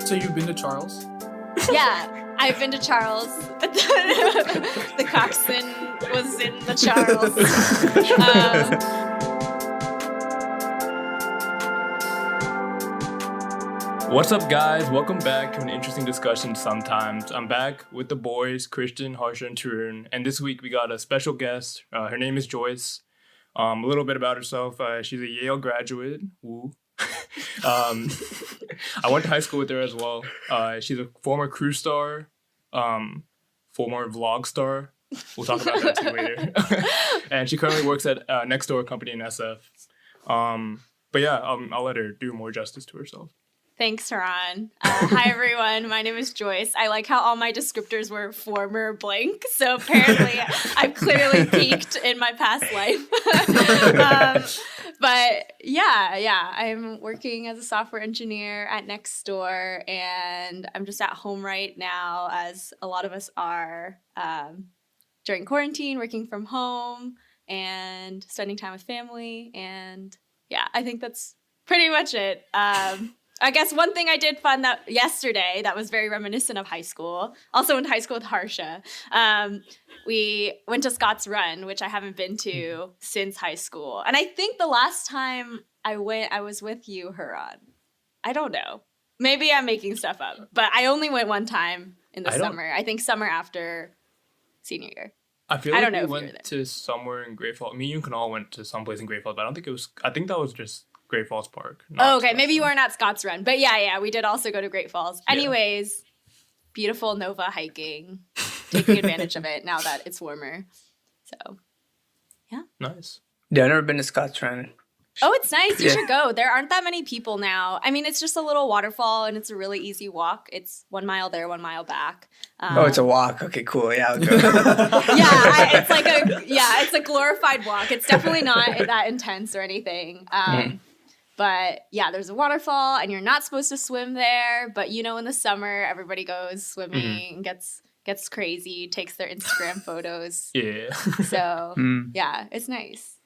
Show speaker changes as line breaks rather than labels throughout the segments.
So you've been to Charles?
Yeah, I've been to Charles, but the Coxswain was in the Charles.
What's up, guys? Welcome back to an interesting discussion sometimes. I'm back with the boys, Christian, Harsha, and Tarun. And this week we got a special guest. Her name is Joyce. A little bit about herself. She's a Yale graduate. Woo. I went to high school with her as well. She's a former crew star, former vlog star. We'll talk about that too later. And she currently works at Next Door Company in SF. But yeah, I'll let her do more justice to herself.
Thanks, Haran. Hi, everyone. My name is Joyce. I like how all my descriptors were former blank. So apparently I've clearly peaked in my past life. But yeah, I'm working as a software engineer at Nextdoor, and I'm just at home right now, as a lot of us are, during quarantine, working from home and spending time with family. And yeah, I think that's pretty much it. I guess one thing I did fun that yesterday that was very reminiscent of high school. Also went to high school with Harsha. We went to Scott's Run, which I haven't been to since high school. And I think the last time I went, I was with you, Haran. I don't know. Maybe I'm making stuff up. But I only went one time in the summer. I think summer after senior year.
I feel like we went to somewhere in Great Falls. Me and you can all went to someplace in Great Falls, but I don't think it was. I think that was just Great Falls Park.
Oh, okay. Maybe you weren't at Scott's Run. But yeah, we did also go to Great Falls. Yeah. Anyways, beautiful Nova hiking. Taking advantage of it now that it's warmer. So, yeah.
Nice.
Yeah, I've never been to Scott's Run.
Oh, it's nice. You should go. There aren't that many people now. I mean, it's just a little waterfall, and it's a really easy walk. It's 1 mile there, 1 mile back.
It's a walk. Okay, cool. Yeah, I'll go.
It's a glorified walk. It's definitely not that intense or anything. But yeah, there's a waterfall, and you're not supposed to swim there. But in the summer, everybody goes swimming, gets crazy, takes their Instagram photos.
Yeah.
So yeah, it's nice.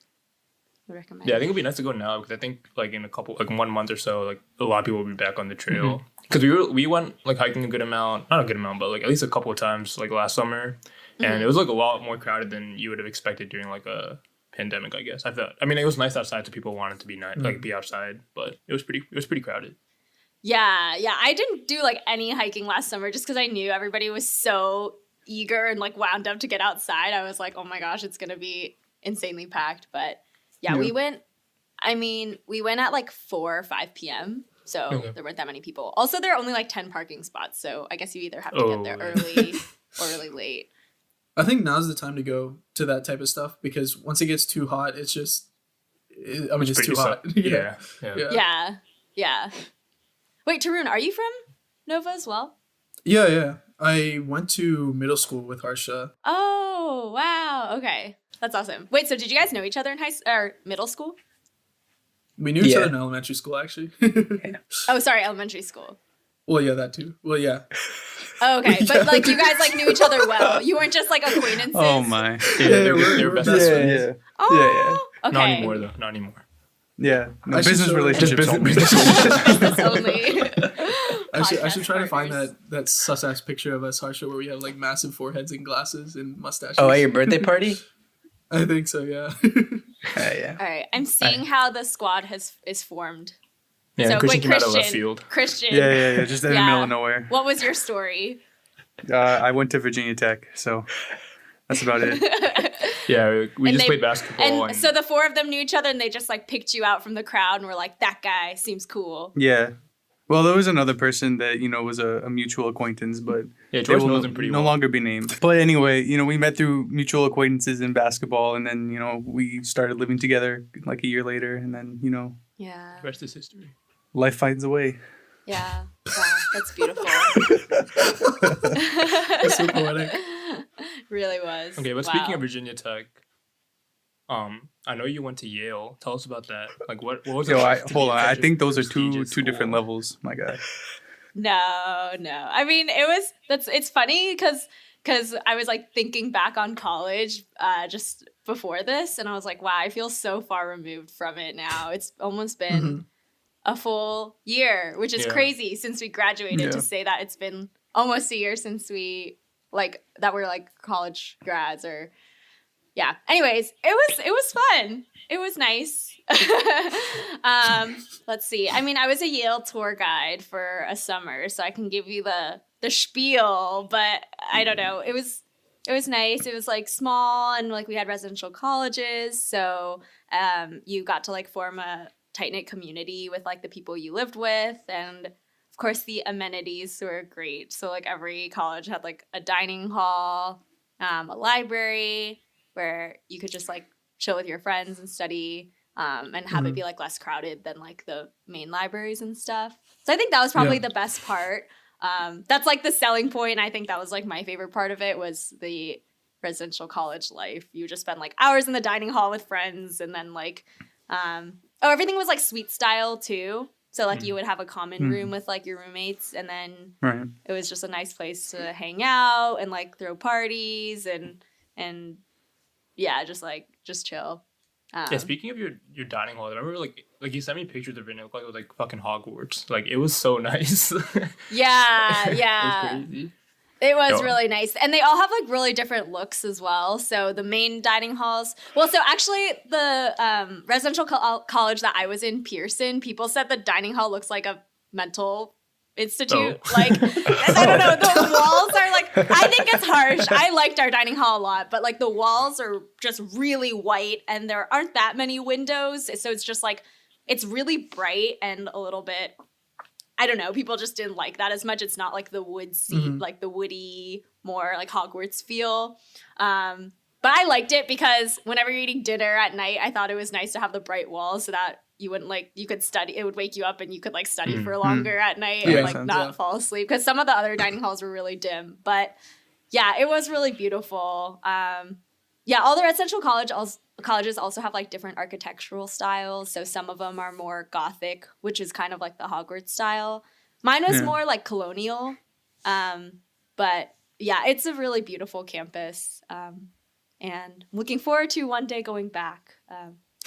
I recommend.
Yeah, I think it'd be nice to go now because I think in 1 month or so, a lot of people will be back on the trail. Because we went hiking a good amount, not a good amount, but at least a couple of times last summer, and it was a lot more crowded than you would have expected during a pandemic. I guess I thought. I mean, it was nice outside, so people wanted to be be outside, but it was pretty crowded.
Yeah. I didn't do any hiking last summer just because I knew everybody was so eager and wound up to get outside. I was like, oh my gosh, it's gonna be insanely packed, but. Yeah, we went at 4 or 5 p.m., so there weren't that many people. Also, there are only 10 parking spots, so I guess you either have to get there early or really late.
I think now's the time to go to that type of stuff because once it gets too hot, it's just, it's too hot.
Yeah.
Wait, Tarun, are you from Nova as well?
Yeah. I went to middle school with Harsha.
Oh, wow. Okay. That's awesome. Wait, so did you guys know each other in middle school?
We knew each other in elementary school, actually.
Oh, sorry, elementary school.
Well, yeah, that too. Well, yeah.
Oh, okay, but you guys knew each other well. You weren't just acquaintances.
Oh my.
Yeah, they were best friends.
Yeah.
Oh, okay.
Not anymore though. Not anymore.
Yeah. No, business relationships only.
Business only.
I should try to find that sus-ass picture of us, Harsha, where we have massive foreheads and glasses and mustaches.
Oh, at your birthday party?
I think so, yeah.
Yeah.
All right, I'm seeing how the squad is formed.
Yeah,
so,
Christian came out of left field.
Christian.
Yeah, just in the middle of nowhere.
What was your story?
I went to Virginia Tech, so that's about it.
Yeah, we just played basketball.
And so the four of them knew each other, and they just picked you out from the crowd and were like, that guy seems cool.
Yeah. Well, there was another person that, was a mutual acquaintance, but
George knows him pretty well.
No longer be named. But anyway, we met through mutual acquaintances in basketball, and then, we started living together a year later, and then,
Yeah.
The rest is history.
Life finds a way.
Yeah. Wow, that's beautiful.
That's so poetic.
Really was.
Okay, but speaking of Virginia Tech, I know you went to Yale. Tell us about that. What was it?
Hold on. I think those are two different levels, my guy.
No. I mean, it's funny because I was thinking back on college just before this, and I was like, wow, I feel so far removed from it now. It's almost been a full year, which is crazy since we graduated to say that it's been almost a year since we that we're like college grads or Anyways, it was fun. It was nice. Let's see. I mean, I was a Yale tour guide for a summer, so I can give you the spiel, but I don't know. It was nice. It was like small and like we had residential colleges, so you got to like form a tight-knit community with like the people you lived with, and of course the amenities were great. So like every college had like a dining hall, a library where you could just like chill with your friends and study, and have it be like less crowded than like the main libraries and stuff. So I think that was probably the best part. That's like the selling point. And I think that was like my favorite part of it was the residential college life. You just spend like hours in the dining hall with friends, and then like everything was like suite style too. So like you would have a common room with like your roommates, and then it was just a nice place to hang out and like throw parties and just chill.
Speaking of your dining hall, I remember like you sent me pictures of it and it looked like it was like fucking Hogwarts. Like it was so nice.
Yeah.
It was crazy.
It was really nice. And they all have like really different looks as well. So the main dining halls. Well, so actually the residential college that I was in, Pearson, people said the dining hall looks like a mental institute. Like, I don't know. The walls are like, I think it's harsh. I liked our dining hall a lot, but like the walls are just really white and there aren't that many windows. So it's just like, it's really bright and a little bit, I don't know. People just didn't like that as much. It's not like the wood seat, like the woody, more like Hogwarts feel. But I liked it because whenever you're eating dinner at night, I thought it was nice to have the bright walls so that you wouldn't you could study. It would wake you up and you could like study for longer at night and like not fall asleep. Because some of the other dining halls were really dim. But yeah, it was really beautiful. All the residential colleges also have like different architectural styles. So some of them are more Gothic, which is kind of like the Hogwarts style. Mine was more like colonial. But yeah, it's a really beautiful campus. And looking forward to one day going back.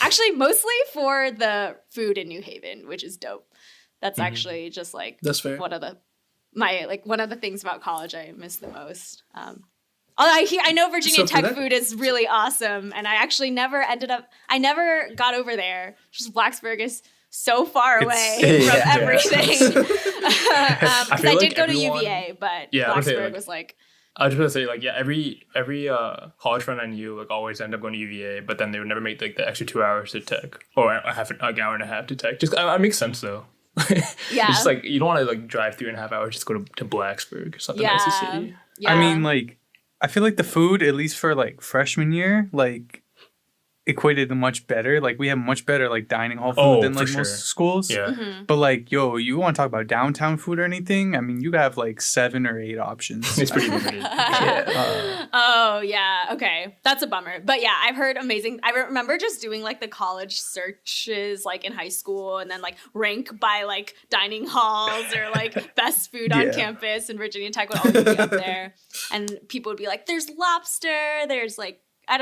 Actually, mostly for the food in New Haven, which is dope. That's actually just like
that's fair.
One of the things about college I miss the most. I know Virginia Tech food is really awesome, and I actually never got over there. Just Blacksburg is so far away from everything. I did go to UVA, but Blacksburg was like.
I was just gonna say every college friend I knew like always ended up going to UVA, but then they would never make like the extra 2 hours to Tech or an hour and a half to Tech. Just it makes sense though. It's like you don't want to like drive 3.5 hours just go to Blacksburg or something nice to city.
I mean, like I feel like the food, at least for like freshman year, like equated to much better. Like we have much better like dining hall food than like most schools. Yeah. But like, you want to talk about downtown food or anything? I mean, you have like 7 or 8 options.
It's pretty limited.
Okay, that's a bummer. But yeah, I've heard amazing. I remember just doing like the college searches like in high school, and then like rank by like dining halls or like best food on campus, and Virginia Tech would always be up there, and people would be like, "There's lobster. There's like." I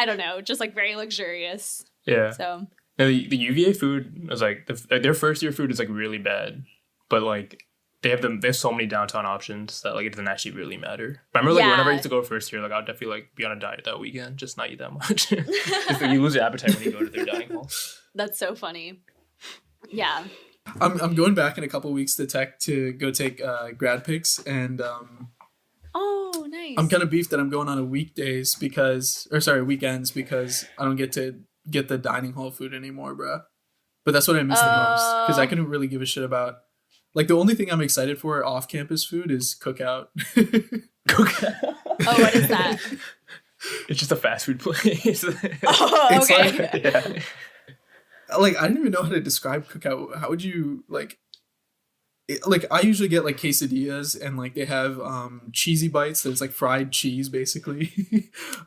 don't know, just like very luxurious. Yeah. So
the UVA food is like their first year food is like really bad, but like they have so many downtown options that like it doesn't actually really matter. But I remember like whenever I used to go first year, like I'd definitely like be on a diet that weekend, just not eat that much. Just, like, you lose your appetite when you go to their dining hall.
That's so funny. Yeah.
I'm going back in a couple weeks to Tech to go take grad pics and.
Oh, nice.
I'm kind of beefed that I'm going on weekends because I don't get to get the dining hall food anymore, bro. But that's what I miss the most because I couldn't really give a shit about. Like the only thing I'm excited for off-campus food is Cookout.
Cookout.
Oh, what is that?
It's just a fast food place.
Oh, okay.
Like I didn't even know how to describe Cookout. How would you like? Like I usually get like quesadillas and like they have cheesy bites. There's like fried cheese basically,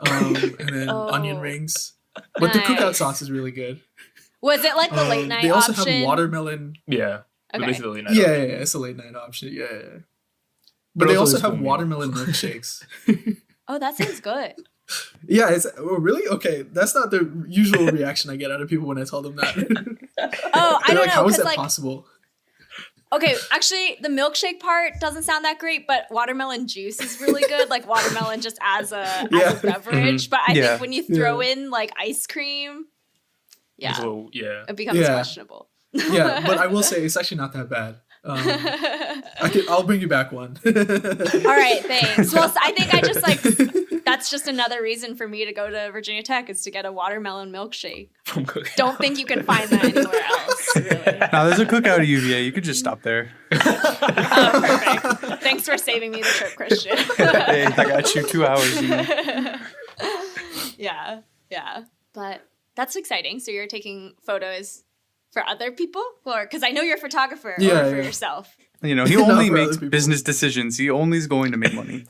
and then onion rings. But the Cookout sauce is really good.
Was it like the late night option?
They also have watermelon.
Yeah.
Okay.
Basically the late night
option. Yeah, it's a late night option. Yeah. But they also have watermelon milkshakes.
Oh, that sounds good.
Yeah, it's really okay. That's not the usual reaction I get out of people when I tell them that.
Oh, I don't know.
How is that
like,
possible?
Okay, actually, the milkshake part doesn't sound that great, but watermelon juice is really good. Like watermelon just as a beverage. But I think when you throw in like ice cream, it becomes questionable.
Yeah, but I will say it's actually not that bad. I'll bring you back one.
All right, thanks. Well, I think I just like that's just another reason for me to go to Virginia Tech is to get a watermelon milkshake. Don't think you can find that anywhere else. Really.
No, there's a cookout at UVA. You could just stop there.
Oh, perfect. Thanks for saving me the trip, Christian.
Hey, I got you 2 hours. You know?
Yeah. But that's exciting. So you're taking photos for other people, or because I know you're a photographer, or for yourself.
You know, he only makes business decisions. He only is going to make money.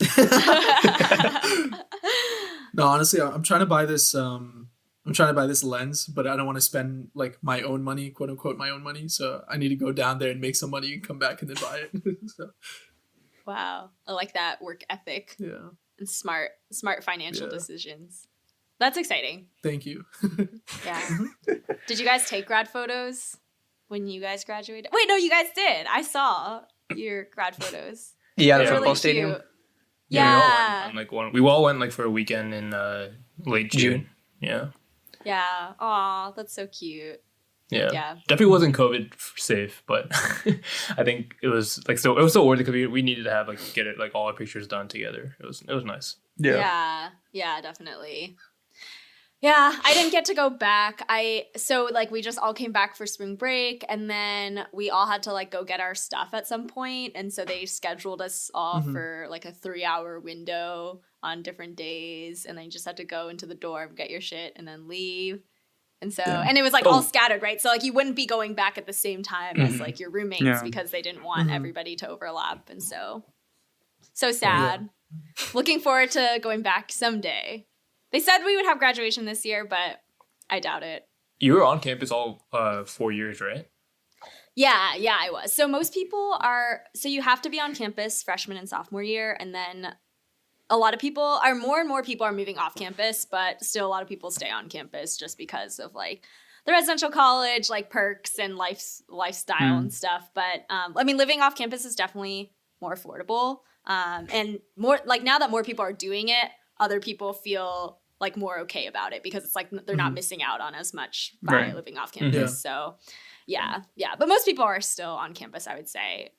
No, honestly, I'm trying to buy this. I'm trying to buy this lens, but I don't want to spend like my own money, quote unquote, my own money. So I need to go down there and make some money and come back and then buy it. So.
Wow, I like that work ethic.
Yeah,
and smart financial decisions. That's exciting.
Thank you.
Yeah. Did you guys take grad photos when you guys graduated? Wait, no, you guys did. I saw your grad photos.
Yeah, the
They're
football stadium.
Cute.
Yeah. We all went like for a weekend in late June. Yeah.
Yeah. Aw, that's so cute.
Yeah. Definitely wasn't COVID safe, but I think it was like so. It was so worth it because we needed to have like get it like all our pictures done together. It was nice.
Yeah, definitely. Yeah, I didn't get to go back. We just all came back for spring break, and then we all had to like go get our stuff at some point, and so they scheduled us all for like a 3-hour window on different days, and then you just had to go into the dorm, get your shit, and then leave. And so, and it was like all scattered, right? So like you wouldn't be going back at the same time as like your roommates because they didn't want everybody to overlap, and so sad. Looking forward to going back someday. They said we would have graduation this year, but I doubt it.
You were on campus all 4 years, right?
Yeah, I was. So most people so you have to be on campus freshman and sophomore year, and then more and more people are moving off campus, but still a lot of people stay on campus just because of like the residential college, like perks and lifestyle and stuff. But living off campus is definitely more affordable. And more like now that more people are doing it, other people feel like more okay about it because it's like they're not missing out on as much by living off campus. So yeah. But most people are still on campus, I would say,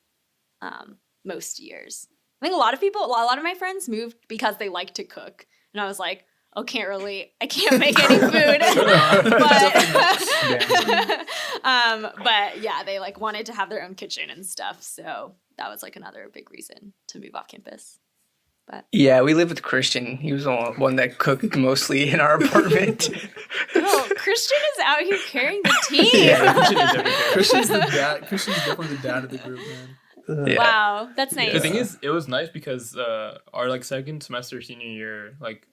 most years. I think a lot of my friends moved because they like to cook. And I was like, I can't make any food. But yeah, they like wanted to have their own kitchen and stuff. So that was like another big reason to move off campus. But
yeah, we lived with Christian. He was the one that cooked mostly in our apartment.
Oh, Christian is out here carrying the team.
Christian's the dad. Christian's definitely the dad of the group, man.
Yeah.
Wow, that's nice.
The thing is, it was nice because our like second semester senior year, like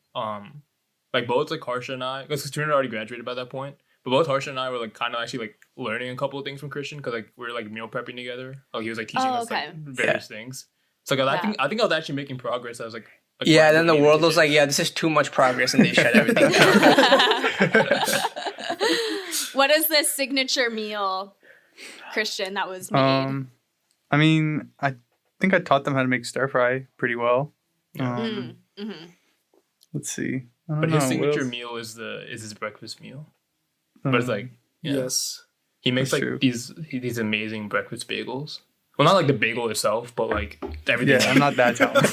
both like Harsha and I, because Katrina already graduated by that point, but both Harsha and I were like kind of actually like learning a couple of things from Christian because like we were like meal prepping together. Like he was like teaching us like various things. So like, I think I was actually making progress. I was like
then the world was like, this is too much progress, and they shut everything down.
What is the signature meal, Christian, that was made?
I mean, I think I taught them how to make stir fry pretty well. Let's see.
But his signature meal is his breakfast meal. But it's like
yes,
he makes like these amazing breakfast bagels. Well, not like the bagel itself, but like everything.
Yeah, I'm not that talented.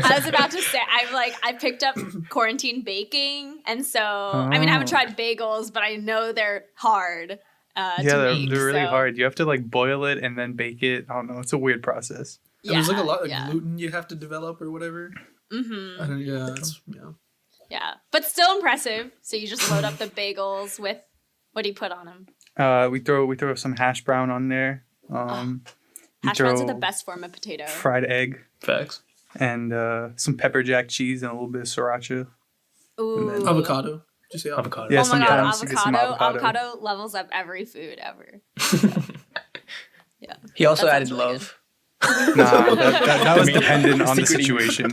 I was about to say, I picked up quarantine baking, and so I haven't tried bagels, but I know they're hard.
They're really hard. You have to like boil it and then bake it. I don't know. It's a weird process.
Yeah, there's like a lot of gluten you have to develop or whatever.
Yeah, but still impressive. So you just load up the bagels with what do you put on them?
We throw some hash brown on there.
Hash browns are the best form of potato.
Fried egg.
Facts.
And some pepper jack cheese and a little bit of sriracha.
Ooh.
And avocado. Did you say avocado?
Yeah,
oh my god,
avocado.
Avocado levels up every food ever. Yeah.
He also added love.
Nah, that was dependent on the situation.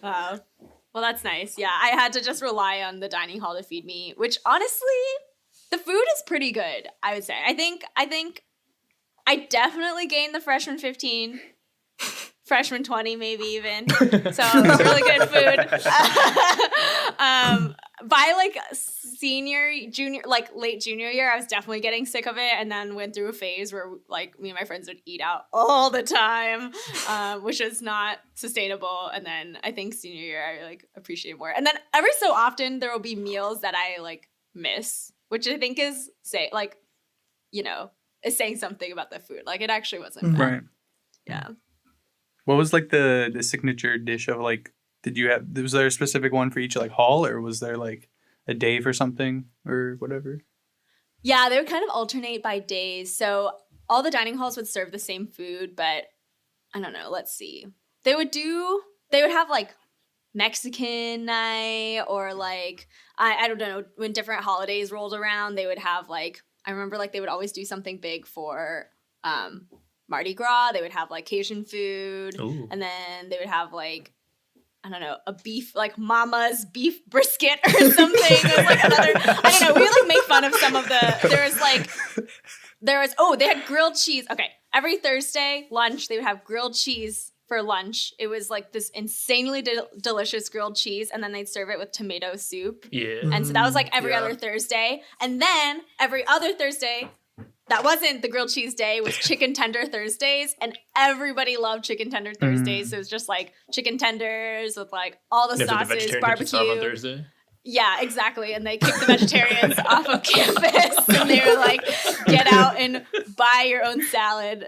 Well, that's nice. Yeah, I had to just rely on the dining hall to feed me, which honestly, the food is pretty good, I would say. I think I definitely gained the freshman 15, freshman 20 maybe even. So it's really good food. By like late junior year, I was definitely getting sick of it, and then went through a phase where like me and my friends would eat out all the time, which is not sustainable. And then I think senior year I like appreciate more. And then every so often there will be meals that I like miss, which I think is is saying something about the food. Like it actually wasn't bad.
Right.
Yeah.
What was like the signature dish of like? Was there a specific one for each like hall, or was there like a day for something or whatever?
Yeah, they would kind of alternate by days. So all the dining halls would serve the same food, but I don't know. Let's see. They would have like Mexican night, or like I don't know, when different holidays rolled around, they would have like, I remember like they would always do something big for Mardi Gras. They would have like Cajun food.
Ooh. And
then they would have like, I don't know, a beef, like Mama's beef brisket or something. It was like another, I don't know. We like make fun of some of the, they had grilled cheese. Okay. Every Thursday lunch, they would have grilled cheese for lunch. It was like this insanely delicious grilled cheese. And then they'd serve it with tomato soup.
Yeah.
And so that was like every other Thursday. And then every other Thursday, that wasn't the grilled cheese day, was chicken tender Thursdays, and everybody loved chicken tender Thursdays. So it was just like chicken tenders with like all the sauces,
the
barbecue.
On Thursday?
Yeah, exactly. And they kicked the vegetarians off of campus, and they were like, "Get out and buy your own salad."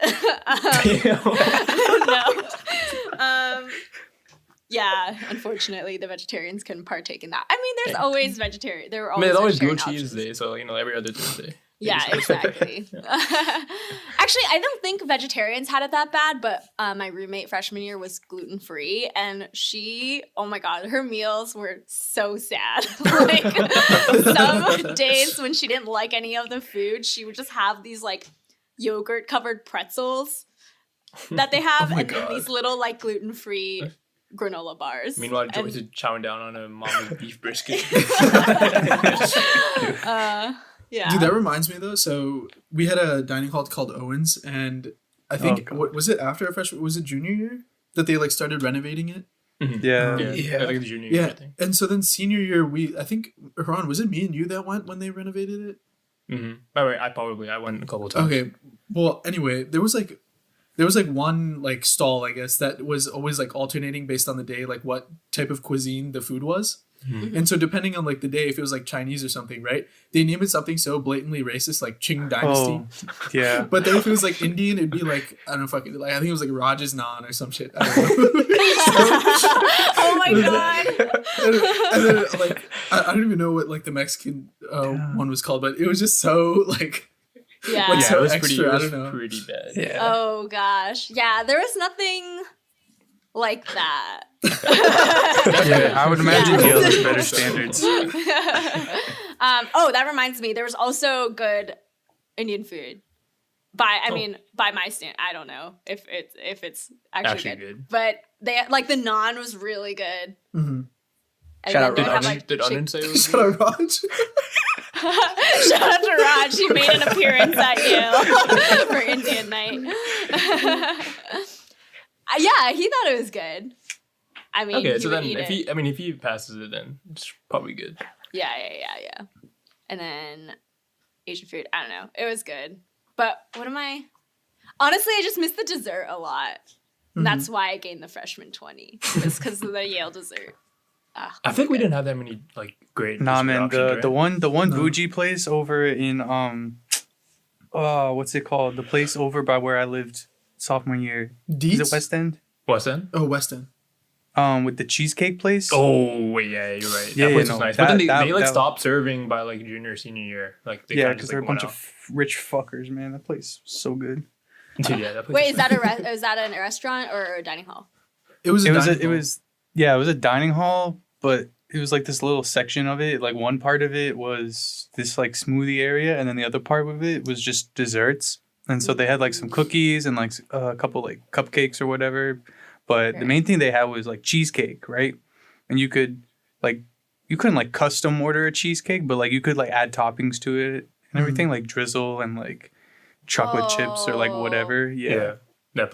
Yeah, unfortunately, the vegetarians couldn't partake in that. I mean, there's always vegetarian. There were always
there's always
vegetarian
grilled cheese
options.
day, so every other Thursday.
Yeah, exactly. Actually, I don't think vegetarians had it that bad, but my roommate freshman year was gluten-free, and she, oh my God, her meals were so sad. Like, some days when she didn't like any of the food, she would just have these, like, yogurt-covered pretzels that they have, and then these little, like, gluten-free granola bars.
Meanwhile, Joyce is chowing down on a Mama's beef brisket.
Yeah.
Dude, that reminds me though. So we had a dining hall called Owen's, and I think was it after our freshman? Was it junior year that they like started renovating it?
Mm-hmm.
Yeah.
I think the junior year thing.
And so then senior year, I think Ron, was it me and you that went when they renovated it?
Mm-hmm. I went a couple times.
Okay. Well, anyway, there was one like stall, I guess, that was always like alternating based on the day, like what type of cuisine the food was. Mm-hmm. And so depending on like the day, if it was like Chinese or something, right? They name it something so blatantly racist, like Qing Dynasty.
Oh, yeah.
But then if it was like Indian, it'd be like, I don't know, fucking like I think it was like Raj's Naan or some shit. I don't know.
Oh my God.
And then like I don't even know what like the Mexican one was called, but it was just so like
yeah,
so
it was
extra.
pretty,
I don't know.
Pretty bad.
Yeah.
Oh gosh. Yeah, there was nothing like that.
Yeah, I would imagine Yale has better standards.
That reminds me, there was also good Indian food. By my stand, I don't know if it's actually good. But they like the naan was really good.
Mm-hmm.
Shout out
Raj. Did Onion say it was
Shout out Raj.
Shout out to Raj. He made an appearance at Yale for Indian night. Yeah, he thought it was good. I mean,
okay, so then if he passes it, then it's probably good.
Yeah. And then Asian food, I don't know. It was good. But honestly, I just missed the dessert a lot.
Mm-hmm.
That's why I gained the freshman 20. It's because of the Yale dessert.
I think we didn't have that many like great.
Nah, man,
options,
the one bougie place over in what's it called? The place over by where I lived sophomore year.
Deets?
Is it West End?
West End?
Oh, West End.
With the cheesecake place.
Oh wait, yeah, you're right.
Yeah,
that place was
no,
nice.
that-
But then they
that-
stopped serving by like junior, senior year. Like they
Yeah,
kinda
because
just,
they're a
like,
bunch
went
of rich fuckers, man. That place was so good.
out. Yeah, that place.
Wait, is that a restaurant or a dining hall?
It was.
It was a dining hall, but it was like this little section of it. Like one part of it was this like smoothie area, and then the other part of it was just desserts. And so they had like some cookies and like a couple like cupcakes or whatever. But the main thing they had was like cheesecake, right? and you could like you couldn't like custom order a cheesecake, but like you could like add toppings to it and everything, like drizzle and like chocolate chips or like whatever. Yeah.
That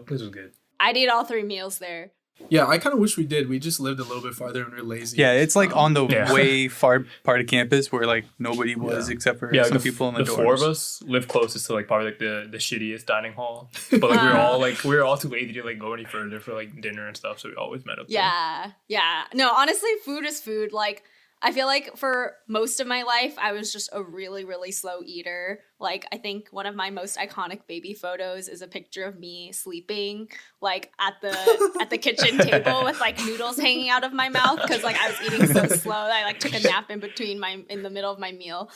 place was good.
I'd eat all 3 meals there.
Yeah, I kind of wish we did. We just lived a little bit farther and we're lazy.
Yeah, it's like on the way far part of campus where like nobody was except for some people in the dorms.
4 of us lived closest to like probably like the shittiest dining hall, but like we were all too lazy to like go any further for like dinner and stuff, so we always met up there.
Yeah. No, honestly, food is food. Like, I feel like for most of my life, I was just a really, really slow eater. Like, I think one of my most iconic baby photos is a picture of me sleeping, like, at the kitchen table with, like, noodles hanging out of my mouth because, like, I was eating so slow that I, like, took a nap in the middle of my meal.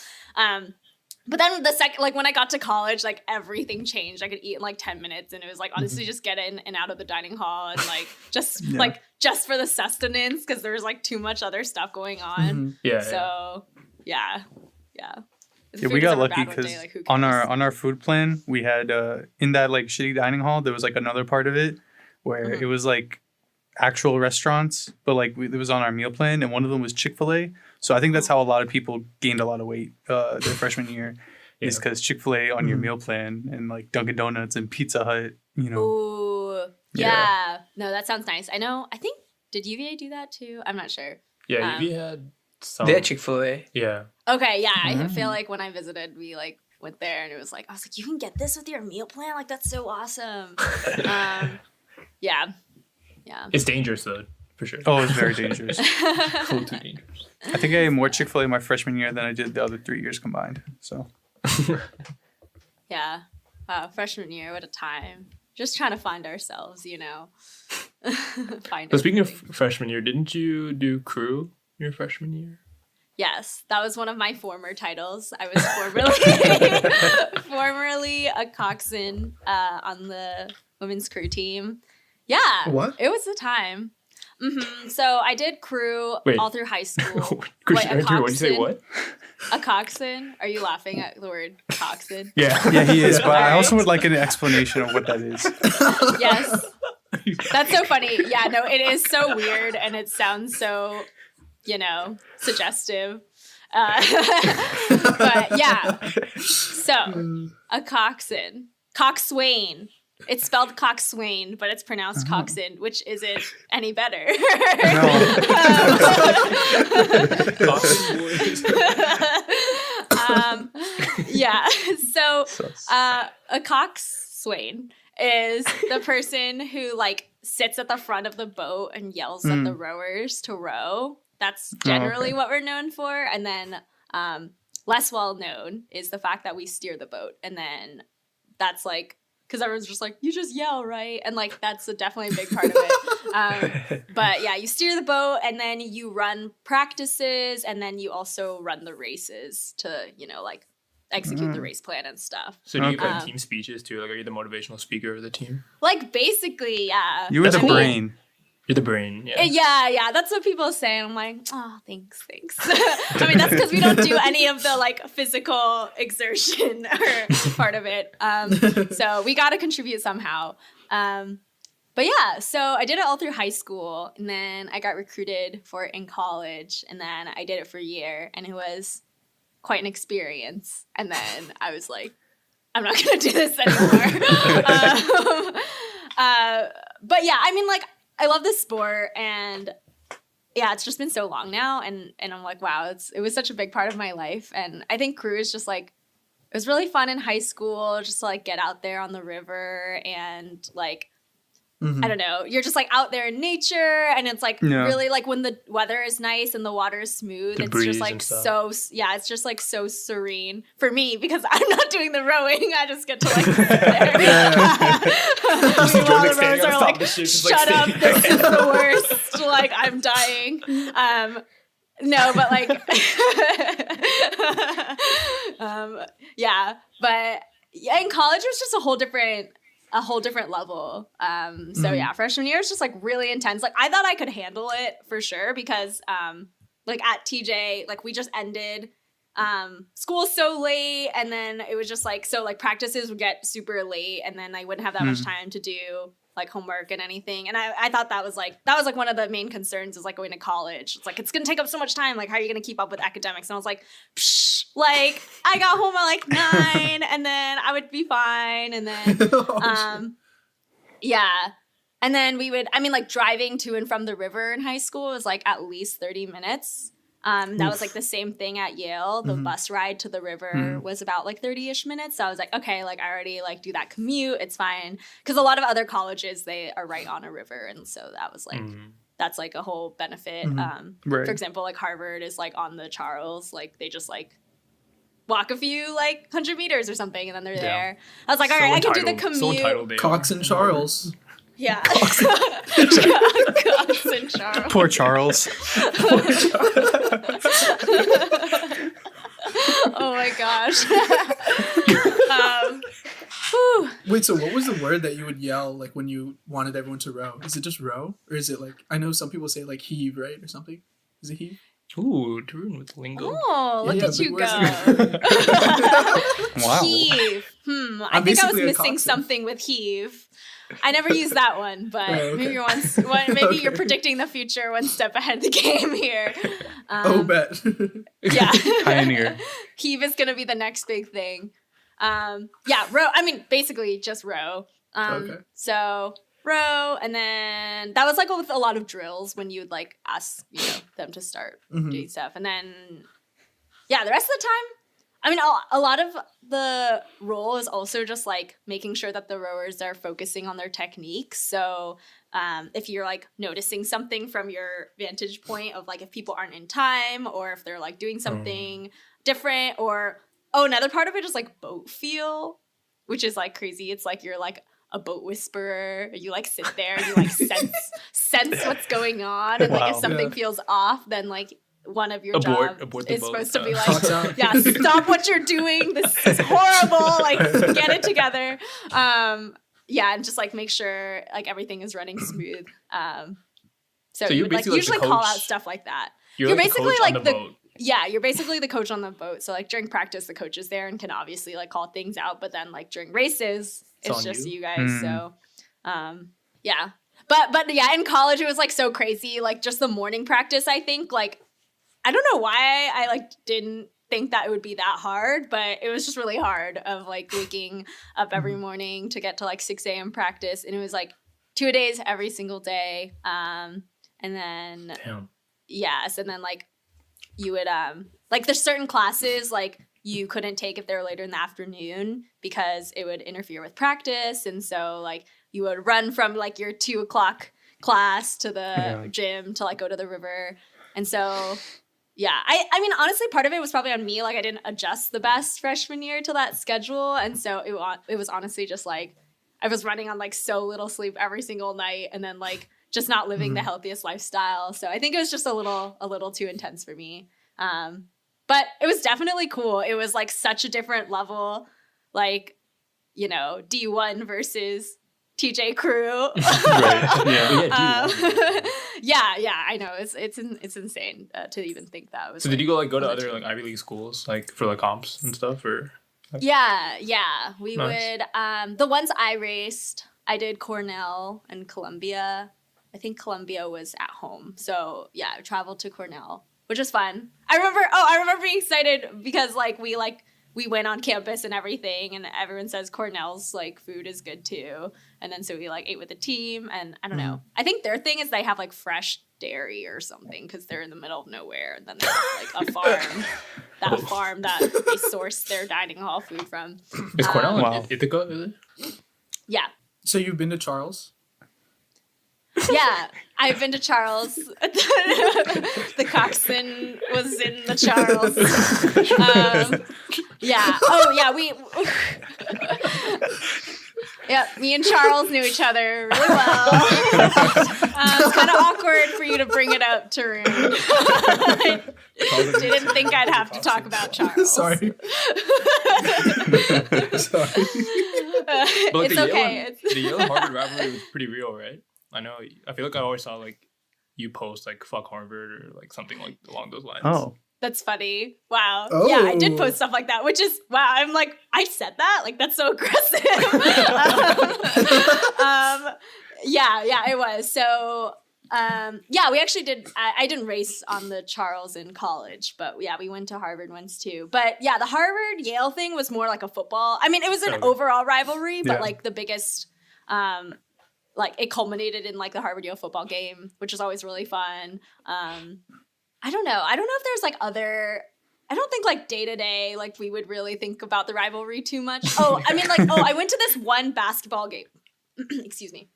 But then the second, like, when I got to college, like, everything changed. I could eat in, like, 10 minutes, and it was, like, honestly just get in and out of the dining hall and, like, just for the sustenance, because there was, like, too much other stuff going on. Yeah,
we got lucky because on our food plan, we had, in that, like, shitty dining hall, there was, like, another part of it where it was, like, actual restaurants, but, like, it was on our meal plan, and one of them was Chick-fil-A. So I think that's how a lot of people gained a lot of weight their freshman year, is because Chick-fil-A on your meal plan and like Dunkin' Donuts and Pizza Hut, you know.
Ooh, yeah. No, that sounds nice. I know. I think, did UVA do that too? I'm not sure.
Yeah, UVA had some.
They had Chick-fil-A.
Yeah.
Okay, yeah. I feel like when I visited, we like went there and it was like, I was like, you can get this with your meal plan? Like, that's so awesome. Yeah.
It's dangerous though. For sure.
Oh, it's very dangerous.
A little too dangerous.
I think I ate more Chick-fil-A my freshman year than I did the other 3 years combined. So.
Yeah. Wow, freshman year, what a time. Just trying to find ourselves, you know.
So speaking of freshman year, didn't you do crew your freshman year?
Yes, that was one of my former titles. I was formerly a coxswain on the women's crew team. Yeah.
What?
It was the time. So I did crew all through high school.
Christian, what did you say? What?
A coxswain? Are you laughing at the word coxswain?
Yeah, he is. But I also would like an explanation of what that is.
Yes. That's so funny. Yeah, no, it is so weird and it sounds so, you know, suggestive. But yeah. So, a coxswain. It's spelled Coxswain, but it's pronounced Coxswain, which isn't any better. Yeah. So a coxswain is the person who like sits at the front of the boat and yells at the rowers to row. That's generally what we're known for. And then less well known is the fact that we steer the boat. And then that's like, because everyone's just like, you just yell, right? And, like, that's definitely a big part of it. But, yeah, you steer the boat, and then you run practices, and then you also run the races to, you know, like, execute the race plan and stuff.
So do you give team speeches, too? Like, are you the motivational speaker of the team?
Like, basically, yeah.
You were the brain.
You're the brain, yeah.
Yeah, that's what people say. I'm like, oh, thanks. I mean, that's because we don't do any of the, like, physical exertion or part of it. So we got to contribute somehow. But yeah, so I did it all through high school, and then I got recruited for it in college, and then I did it for a year, and it was quite an experience. And then I was like, I'm not going to do this anymore. But yeah, I mean, like, I love this sport, and yeah, it's just been so long now, and I'm like, wow, it was such a big part of my life, and I think crew is just like, it was really fun in high school, just to like get out there on the river, and like, I don't know, you're just like out there in nature, and it's like really like when the weather is nice and the water is smooth, it's just like so, it's just like so serene for me because I'm not doing the rowing. I just get to like sit there. Meanwhile, the rowers are like, shut up, this is the worst. Like, I'm dying. No, but like, yeah, but yeah, in college it was just a whole different level. So yeah, freshman year was just like really intense. Like, I thought I could handle it for sure because like at TJ, like we just ended school so late, and then it was just like, so like practices would get super late, and then I wouldn't have that much time to do like homework and anything. And I thought that was like one of the main concerns is like going to college. It's like, it's going to take up so much time. Like, how are you going to keep up with academics? And I was like, psh, like I got home at like 9 and then I would be fine. And then, yeah. And then like driving to and from the river in high school was like at least 30 minutes. That was like the same thing at Yale. The bus ride to the river was about like 30-ish minutes. So I was like, okay, like I already like do that commute. It's fine. Because a lot of other colleges, they are right on a river. And so that was like, that's like a whole benefit. For example, like Harvard is like on the Charles. Like they just like walk a few like 100 meters or something and then they're there. I was like, all right, I can do the commute.
Cox and Charles.
Yeah. Cox and Charles.
Poor Charles.
Oh my gosh.
Wait, so what was the word that you would yell like when you wanted everyone to row? Is it just row? Or is it like, I know some people say like heave, right? Or something. Is it heave?
Ooh, Tarun with lingo.
Oh, look at you go.
Wow.
Heave. I think I was missing something with heave. I never used that one, but maybe you're predicting the future one step ahead of the game here.
Bet.
Yeah.
Pioneer.
Heave is going to be the next big thing. Row. I mean, basically just row. So row, and then that was like with a lot of drills when you would like ask, them to start doing stuff. And then, the rest of the time, I mean, a lot of the role is also just like making sure that the rowers are focusing on their techniques. So if you're like noticing something from your vantage point of like if people aren't in time or if they're like doing something different, or another part of it is like boat feel, which is like crazy. It's like you're like a boat whisperer. You like sit there, you like sense what's going on, and like if something feels off, then like one of your jobs is supposed to be like, stop what you're doing. This is horrible. Like, get it together. And just like make sure like everything is running smooth. So you would like usually call out stuff like that. You're basically like the boat. Yeah, you're basically the coach on the boat. So like during practice, the coach is there and can obviously like call things out. But then like during races, it's just you guys. So, But in college it was like so crazy. Like just the morning practice, I think like. I don't know why I like didn't think that it would be that hard, but it was just really hard of like waking up every morning to get to like 6 a.m. practice. And it was like 2 days every single day. And then, and then like you would, like there's certain classes like you couldn't take if they were later in the afternoon because it would interfere with practice. And so like you would run from like your 2 o'clock class to the gym to like go to the river. And so... Yeah, I mean, honestly, part of it was probably on me. Like, I didn't adjust the best freshman year to that schedule. And so it was honestly just like, I was running on like so little sleep every single night and then like just not living the healthiest lifestyle. So I think it was just a little too intense for me. But it was definitely cool. It was like such a different level, like, D1 versus TJ crew. I know it's insane to even think that. Was
so did you go to other like Ivy League schools like for like comps and stuff or?
We would. The ones I raced, I did Cornell and Columbia. I think Columbia was at home, so I traveled to Cornell, which was fun. I remember being excited because like we went on campus and everything, and everyone says Cornell's like food is good too. And then so we like ate with the team, and I don't know. I think their thing is they have like fresh dairy or something because they're in the middle of nowhere, and then they have like a farm that they source their dining hall food from.
Is Cornell in Ithaca? Is it?
Yeah.
So you've been to Charles?
Yeah, I've been to Charles. The Coxswain was in the Charles. We. Me and Charles knew each other really well. It's kind of awkward for you to bring it up, Tarun. I didn't think I'd have to talk about Charles.
Sorry.
But it's okay. The Yale-Harvard rivalry was pretty real, right? I know. I feel like I always saw like you post like "fuck Harvard" or like something like along those lines.
Oh,
That's funny. Wow. Oh. Yeah, I did post stuff like that, which is, wow, I'm like, I said that? Like, that's so aggressive. Yeah, it was. So, yeah, we actually did, I didn't race on the Charles in college, but yeah, we went to Harvard once too. But yeah, the Harvard-Yale thing was more like a football. I mean, it was an overall rivalry, but like the biggest, like it culminated in like the Harvard-Yale football game, which was always really fun. I don't know if there's like other, I don't think like day to day, like we would really think about the rivalry too much. Oh, I mean like, I went to this one basketball game. Excuse me.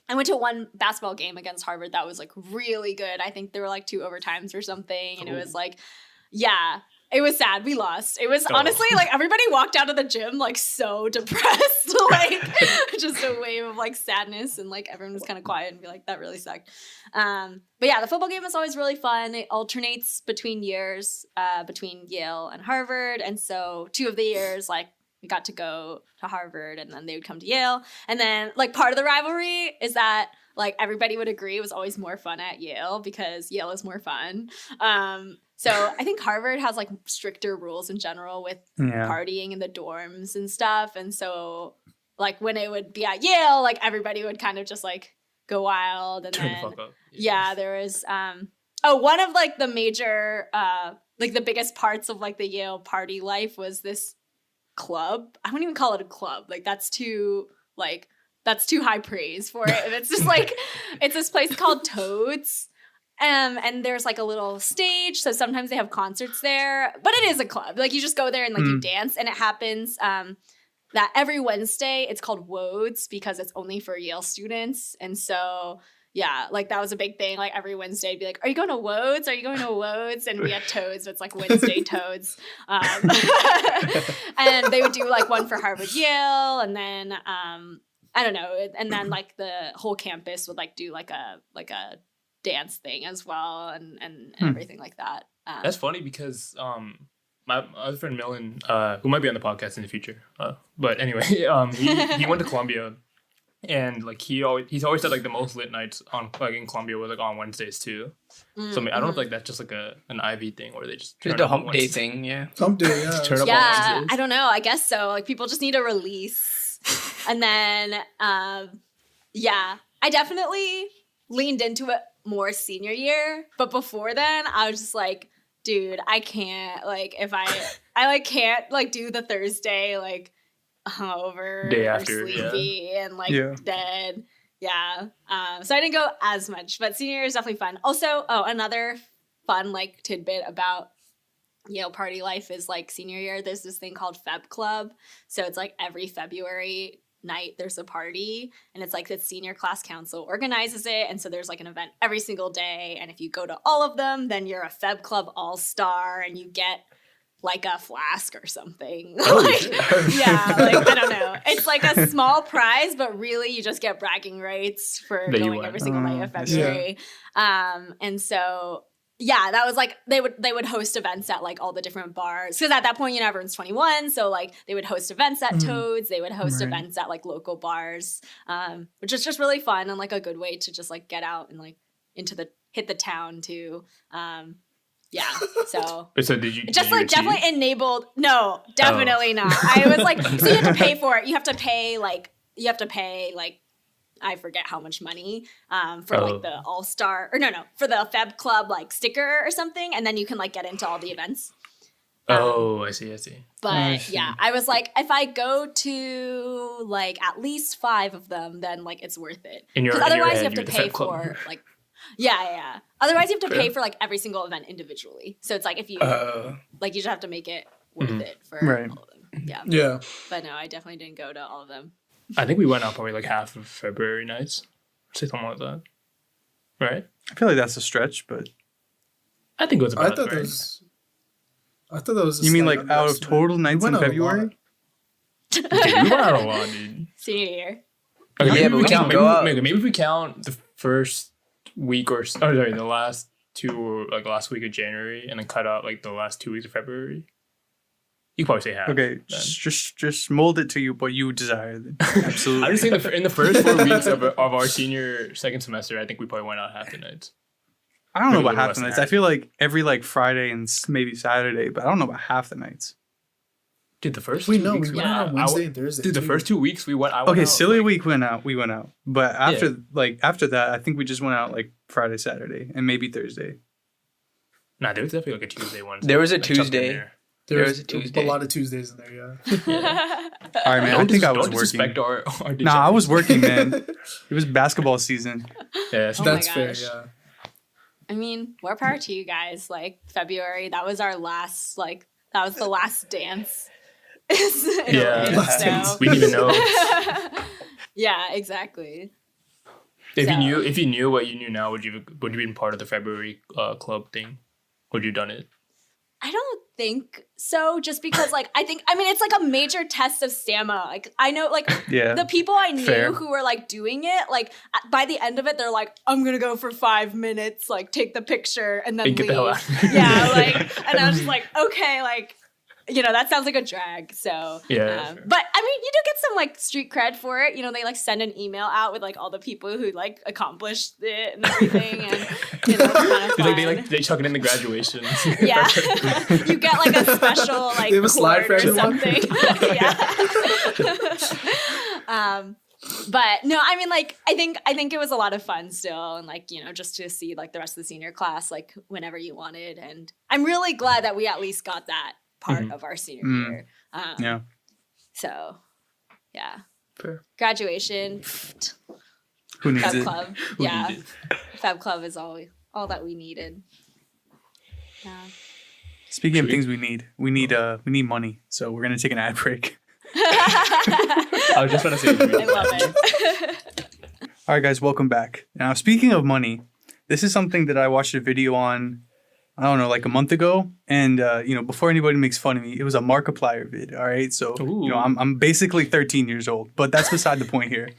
I went to one basketball game against Harvard that was like really good. I think there were like 2 overtimes or something. And it was like, yeah, it was sad. We lost. It was honestly like everybody walked out of the gym like so depressed, like just a wave of like sadness, and like everyone was kind of quiet and be like, that really sucked. But yeah, the football game was always really fun. It alternates between years, between Yale and Harvard. And so 2 of the years, like we got to go to Harvard and then they would come to Yale. And then like part of the rivalry is that like everybody would agree it was always more fun at Yale because Yale is more fun. So I think Harvard has like stricter rules in general with partying in the dorms and stuff. And so like when it would be at Yale, like everybody would kind of just like go wild. And
turn the fuck up.
Yeah, there was one of like the major like the biggest parts of like the Yale party life was this club. I wouldn't even call it a club. Like that's too high praise for it. And it's just like it's this place called Toads. And there's like a little stage, so sometimes they have concerts there, but it is a club. Like you just go there and like you dance, and it happens that every Wednesday it's called Wodes because it's only for Yale students. And so yeah, like that was a big thing. Like every Wednesday I'd be like, are you going to Wodes? Are you going to Wodes? And we had Toads, so it's like Wednesday Toads. And they would do like one for Harvard Yale, and then I don't know, and then like the whole campus would like do like a dance thing as well, and everything like that.
That's funny because my other friend Millen, who might be on the podcast in the future, but anyway, he went to Columbia, and like he's always said like the most lit nights on like in Columbia was like on Wednesdays too. So I, mean, I don't know if like that's just like an Ivy thing or they just
the hump day thing, yeah.
Hump day, yeah.
Turn up on Wednesdays.
I don't know. I guess so. Like people just need a release, and then yeah, I definitely leaned into it more senior year, but before then I was just like, dude, I can't, like if I like can't like do the Thursday like hungover
day
or
after,
sleepy and like dead. Yeah. So I didn't go as much, but senior year is definitely fun. Also, another fun like tidbit about Yale party life is like senior year there's this thing called Feb Club. So it's like every February night there's a party, and it's like the senior class council organizes it, and so there's like an event every single day, and if you go to all of them then you're a Feb Club all-star and you get like a flask or something. Yeah, like I don't know, it's like a small prize, but really you just get bragging rights for going every single night of February. And so yeah, that was like they would host events at like all the different bars, because at that point everyone's 21, so like they would host events at Toads, they would host events at like local bars, which is just really fun and like a good way to just like get out and like hit the town too. Yeah, so
did you
just like definitely enabled? No, definitely not. I was like, so you have to pay for it. You have to pay like I forget how much money for like the all-star, or no, for the Feb Club like sticker or something, and then you can like get into all the events.
I see.
But yeah, I was like, if I go to like at least 5 of them, then like it's worth it. Because otherwise you have to pay for like, yeah. Otherwise you have to pay for like every single event individually. So it's like if you like you just have to make it worth it for all of them. Yeah. But no, I definitely didn't go to all of them.
I think we went out probably like half of February nights. Say something like that. Right?
I feel like that's a stretch, but
I think it was about
I thought that was
you mean like out of total nights in February?
Dude, we went out a lot, dude.
Senior year.
Okay,
yeah, but we can't go out.
Maybe if we count the first week the last 2 or like last week of January, and then cut out like the last 2 weeks of February. You can probably say half.
Okay, just mold it to you what you desire. Absolutely.
I'm just saying in the first 4 weeks of our senior second semester, I think we probably went out half the nights.
I don't know about half the nights. I feel like every like Friday and maybe Saturday, but I don't know about half the nights.
Dude, the first 2 weeks
we went out on Wednesday and Thursday.
Dude, the first 2 weeks I went
okay,
out.
silly week we went out. But after that, I think we just went out like Friday, Saturday, and maybe Thursday.
Nah, there was definitely like a Tuesday one.
There was a Tuesday. There was a Tuesday.
A lot of Tuesdays in there, yeah.
All right, man. I think I was working. I was working, man. It was basketball season.
Yeah,
that's fair. Yeah.
I mean, more power to you guys. Like February, that was our last. Like that was the last dance.
Yeah, we didn't even know.
Yeah, exactly.
If you knew what you knew now, would you been part of the February club thing? Would you done it?
I don't think so, just because like I mean it's like a major test of stamina. Like I know like the people I knew who were like doing it, like by the end of it they're like, I'm gonna go for 5 minutes, like take the picture and then leave.
Get the hell out.
Yeah, like and I was just like, okay, like that sounds like a drag. So
yeah.
But I mean you do get some like street cred for it. They like send an email out with like all the people who like accomplished it and everything, and it's kind of fun.
They chuck it in the graduation.
Yeah. You get like a special like cord or something. Yeah. But no, I mean like I think it was a lot of fun still, and like just to see like the rest of the senior class like whenever you wanted, and I'm really glad that we at least got that part of our senior year.
Yeah.
So, yeah.
Fair.
Graduation.
Who needs
Fab
it?
Club. Yeah. Fab Club is all that we needed. Yeah.
Speaking of things we need money. So we're gonna take an ad break.
I was just trying to say.
I love it.
All right, guys, welcome back. Now, speaking of money, this is something that I watched a video on. I don't know, like a month ago, and before anybody makes fun of me, it was a Markiplier vid. All right, so I'm basically 13 years old, but that's beside the point here.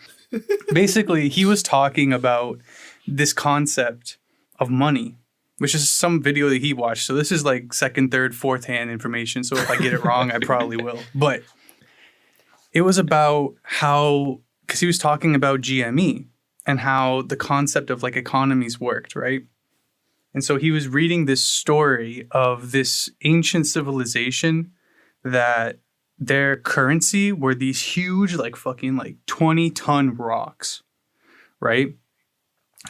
Basically, he was talking about this concept of money, which is some video that he watched. So this is like second, third, fourth hand information. So if I get it wrong, I probably will. But it was about because he was talking about GME and how the concept of like economies worked, right? And so he was reading this story of this ancient civilization that their currency were these huge, like fucking like 20-ton rocks, right?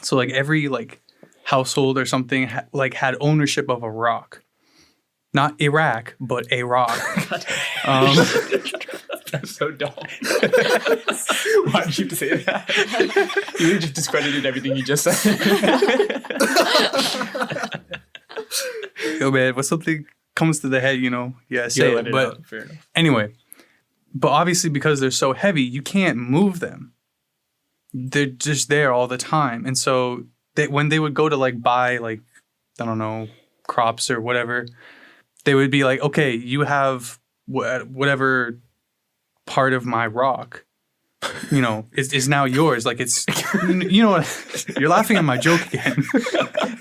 So like every like household or something had ownership of a rock. Not Iraq, but a rock.
That's so dumb. Why did you say that? You really just discredited everything you just said.
Yo, man, when something comes to the head, say it. But anyway, but obviously because they're so heavy, you can't move them. They're just there all the time. And so when they would go to like buy like, I don't know, crops or whatever, they would be like, okay, you have whatever part of my rock, is now yours. Like it's, what? You're laughing at my joke again,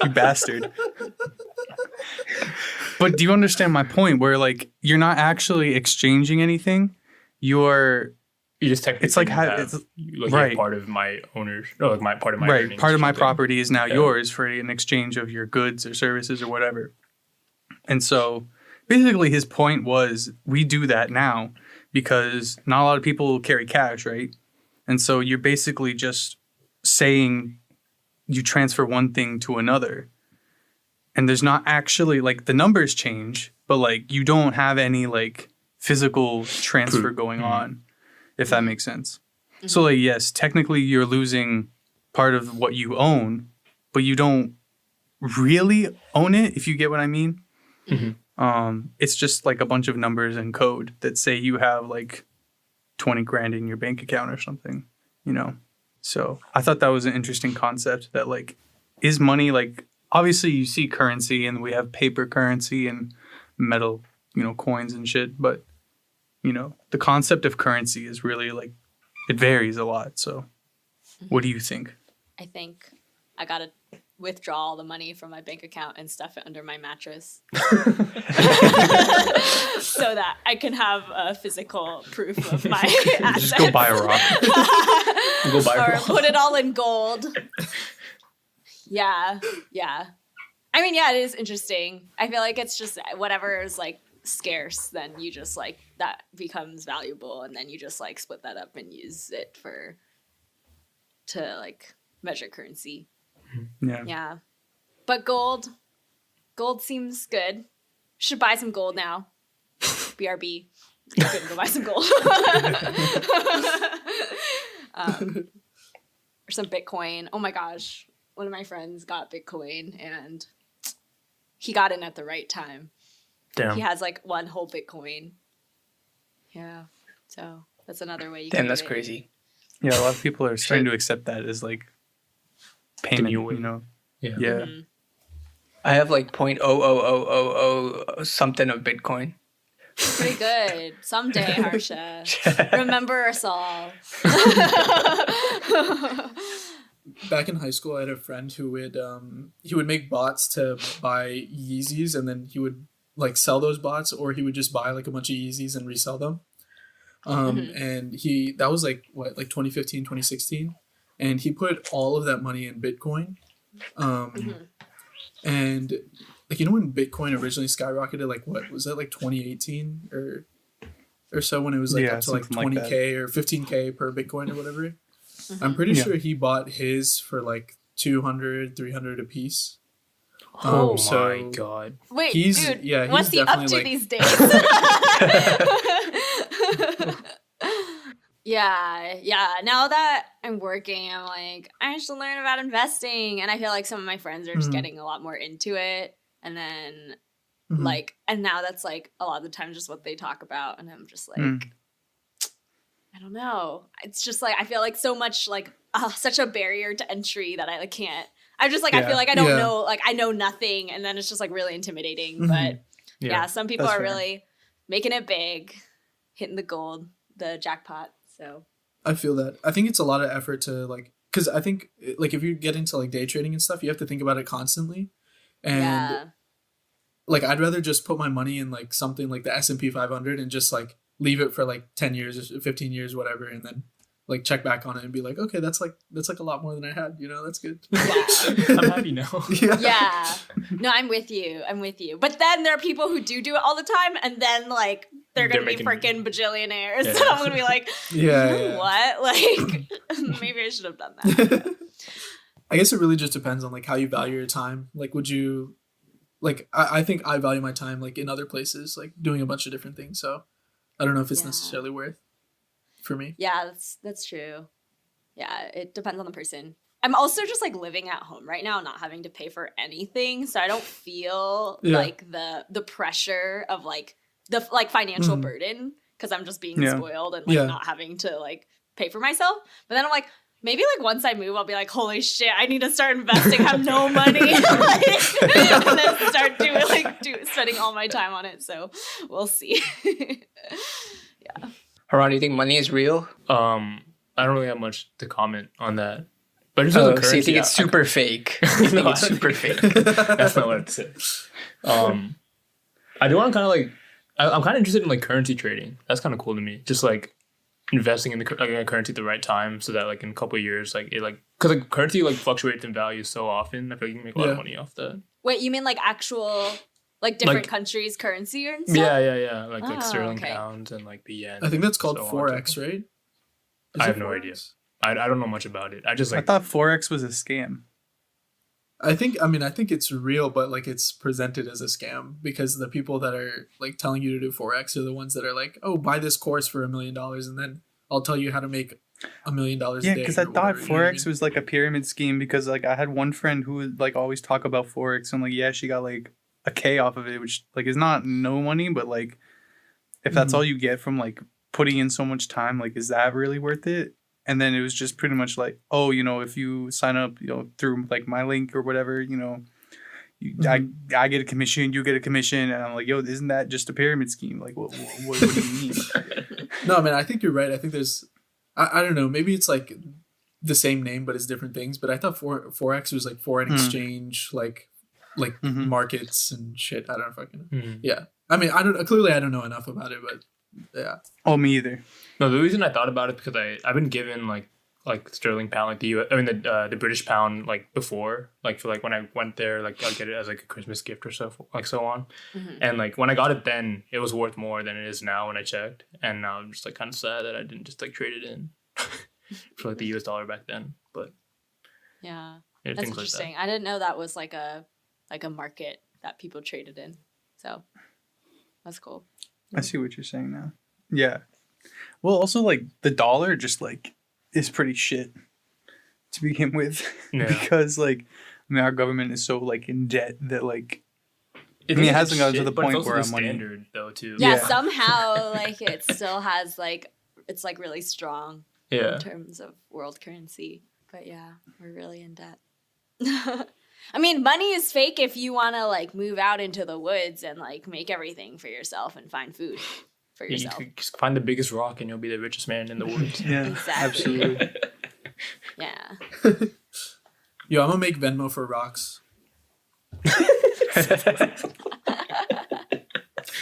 you bastard. But do you understand my point? Where like you're not actually exchanging anything. You
just technically.
It's like right.
Part of my owners, or like my part of my
right. Part of my property is now yours for an exchange of your goods or services or whatever. And so basically his point was we do that now because not a lot of people carry cash, right? And so you're basically just saying you transfer one thing to another. And there's not actually like the numbers change, but like you don't have any like physical transfer going on, if that makes sense. Mm-hmm. So like, yes, technically you're losing part of what you own, but you don't really own it, if you get what I mean. Mm-hmm. It's just like a bunch of numbers and code that say you have like 20 grand in your bank account or something, So I thought that was an interesting concept that like, is money like, obviously you see currency and we have paper currency and metal, coins and shit. But, the concept of currency is really like, it varies a lot. So what do you think?
I think I got to withdraw all the money from my bank account and stuff it under my mattress so that I can have a physical proof of my assets.
Just go buy a rock.
Or put it all in gold. Yeah. I mean, yeah, it is interesting. I feel like it's just whatever is like scarce, then you just like that becomes valuable, and then you just like split that up and use it to like measure currency. Yeah. But gold seems good. Should buy some gold now. BRB. You're gonna go buy some gold. Or some Bitcoin. Oh my gosh. One of my friends got Bitcoin and he got in at the right time.
Damn.
He has like one whole Bitcoin. Yeah. So that's another way you
Damn,
can
that's
do it.
crazy.
Yeah, a lot of people are starting to accept that as like payment,
new way.
you know.
Yeah.
Mm-hmm.
I have like 0.00000 something of Bitcoin.
Pretty good. Someday, Harsha. Remember us all.
Back in high school, I had a friend who would he would make bots to buy Yeezys, and then he would like sell those bots, or he would just buy like a bunch of Yeezys and resell them. And that was like 2015, 2016, and he put all of that money in Bitcoin. And like, you know, when Bitcoin originally skyrocketed, like what was that, like 2018 or so, when it was like up to like 20K or 15K per Bitcoin or whatever. I'm pretty sure he bought his for like 200, 300 a piece.
Oh my god!
Wait,
he's
dude, what's he up to these days? Yeah. Now that I'm working, I'm like, I should learn about investing, and I feel like some of my friends are just getting a lot more into it, and then like, and now that's like a lot of the time just what they talk about, and I'm just like. I don't know. It's just like I feel like so much like such a barrier to entry that I like can't. I'm just like I feel like I don't know, like I know nothing, and then it's just like really intimidating. But yeah, some people are really making it big, hitting the jackpot. So
I feel that. I think it's a lot of effort to like, because I think like if you get into like day trading and stuff, you have to think about it constantly, and like I'd rather just put my money in like something like the S&P 500 and just like leave it for like 10 years or 15 years, whatever, and then like check back on it and be like, okay, that's like a lot more than I had, you know, that's good.
I'm happy now.
Yeah. No, I'm with you. But then there are people who do it all the time, and then like they're gonna be freaking bajillionaires. And I'm gonna be like, what? Like maybe I should have done that.
I guess it really just depends on like how you value your time. Like, would you like I think I value my time like in other places, like doing a bunch of different things. So I don't know if it's necessarily worth for me.
Yeah, that's true. Yeah, it depends on the person. I'm also just like living at home right now, not having to pay for anything, so I don't feel like the pressure of like the like financial burden, because I'm just being spoiled and like not having to like pay for myself. But then I'm like, maybe like once I move, I'll be like, holy shit, I need to start investing. I have no money, and then start spending all my time on it. So we'll see. Yeah.
Haran, do you think money is real?
I don't really have much to comment on that. But just
so you think it's super fake? You think it's super fake?
That's not what I'd say. I do want to kind of like, I'm kind of interested in like currency trading. That's kind of cool to me. Just like investing in the currency at the right time, so that like in a couple of years, like it like, because like currency like fluctuates in value so often. I feel like you can make a lot of money off that.
Wait, you mean like actual like different countries' currency and stuff?
Yeah. Like sterling pounds and like the yen.
I think that's called Forex, right?
I have no idea. I don't know much about it. I
thought Forex was a scam.
I think it's real, but like it's presented as a scam because the people that are like telling you to do Forex are the ones that are like, oh, buy this course for $1 million and then I'll tell you how to make $1 million a day.
Yeah, because I thought Forex was like a pyramid scheme, because like I had one friend who would like always talk about Forex, and like she got like a K off of it, which like is not no money, but like if that's all you get from like putting in so much time, like is that really worth it? And then it was just pretty much like, oh, you know, if you sign up, you know, through like my link or whatever, you know, I get a commission, you get a commission. And I'm like, yo, isn't that just a pyramid scheme? Like, what do you mean?
No, man, I think you're right. I think there's, I don't know, maybe it's like the same name, but it's different things. But I thought Forex was like foreign exchange, like markets and shit. I don't fucking, yeah. I mean, I don't know enough about it, but yeah.
Oh, me either.
No, the reason I thought about it is because I've been given like like sterling pound, like the British pound, like before, like for like when I went there, like I'll get it as like a Christmas gift or so, like so on. And like when I got it then, it was worth more than it is now when I checked. And now I'm just like kind of sad that I didn't just like trade it in for like the US dollar back then. But
yeah,
yeah,
that's
things
interesting.
like that.
I didn't know that was like a market that people traded in. So that's cool.
I see what you're saying now. Yeah. Well, also like the dollar just like is pretty shit to begin with, because like I mean our government is so like in debt that like it hasn't gotten to the point where I'm money.
Standard though too.
Yeah, somehow like it still has like it's like really strong in terms of world currency. But yeah, we're really in debt. I mean, money is fake if you want to like move out into the woods and like make everything for yourself and find food for yourself.
You just find the biggest rock and you'll be the richest man in the woods.
Yeah,
exactly.
Absolutely.
Yeah.
Yo, I'm gonna make Venmo for rocks.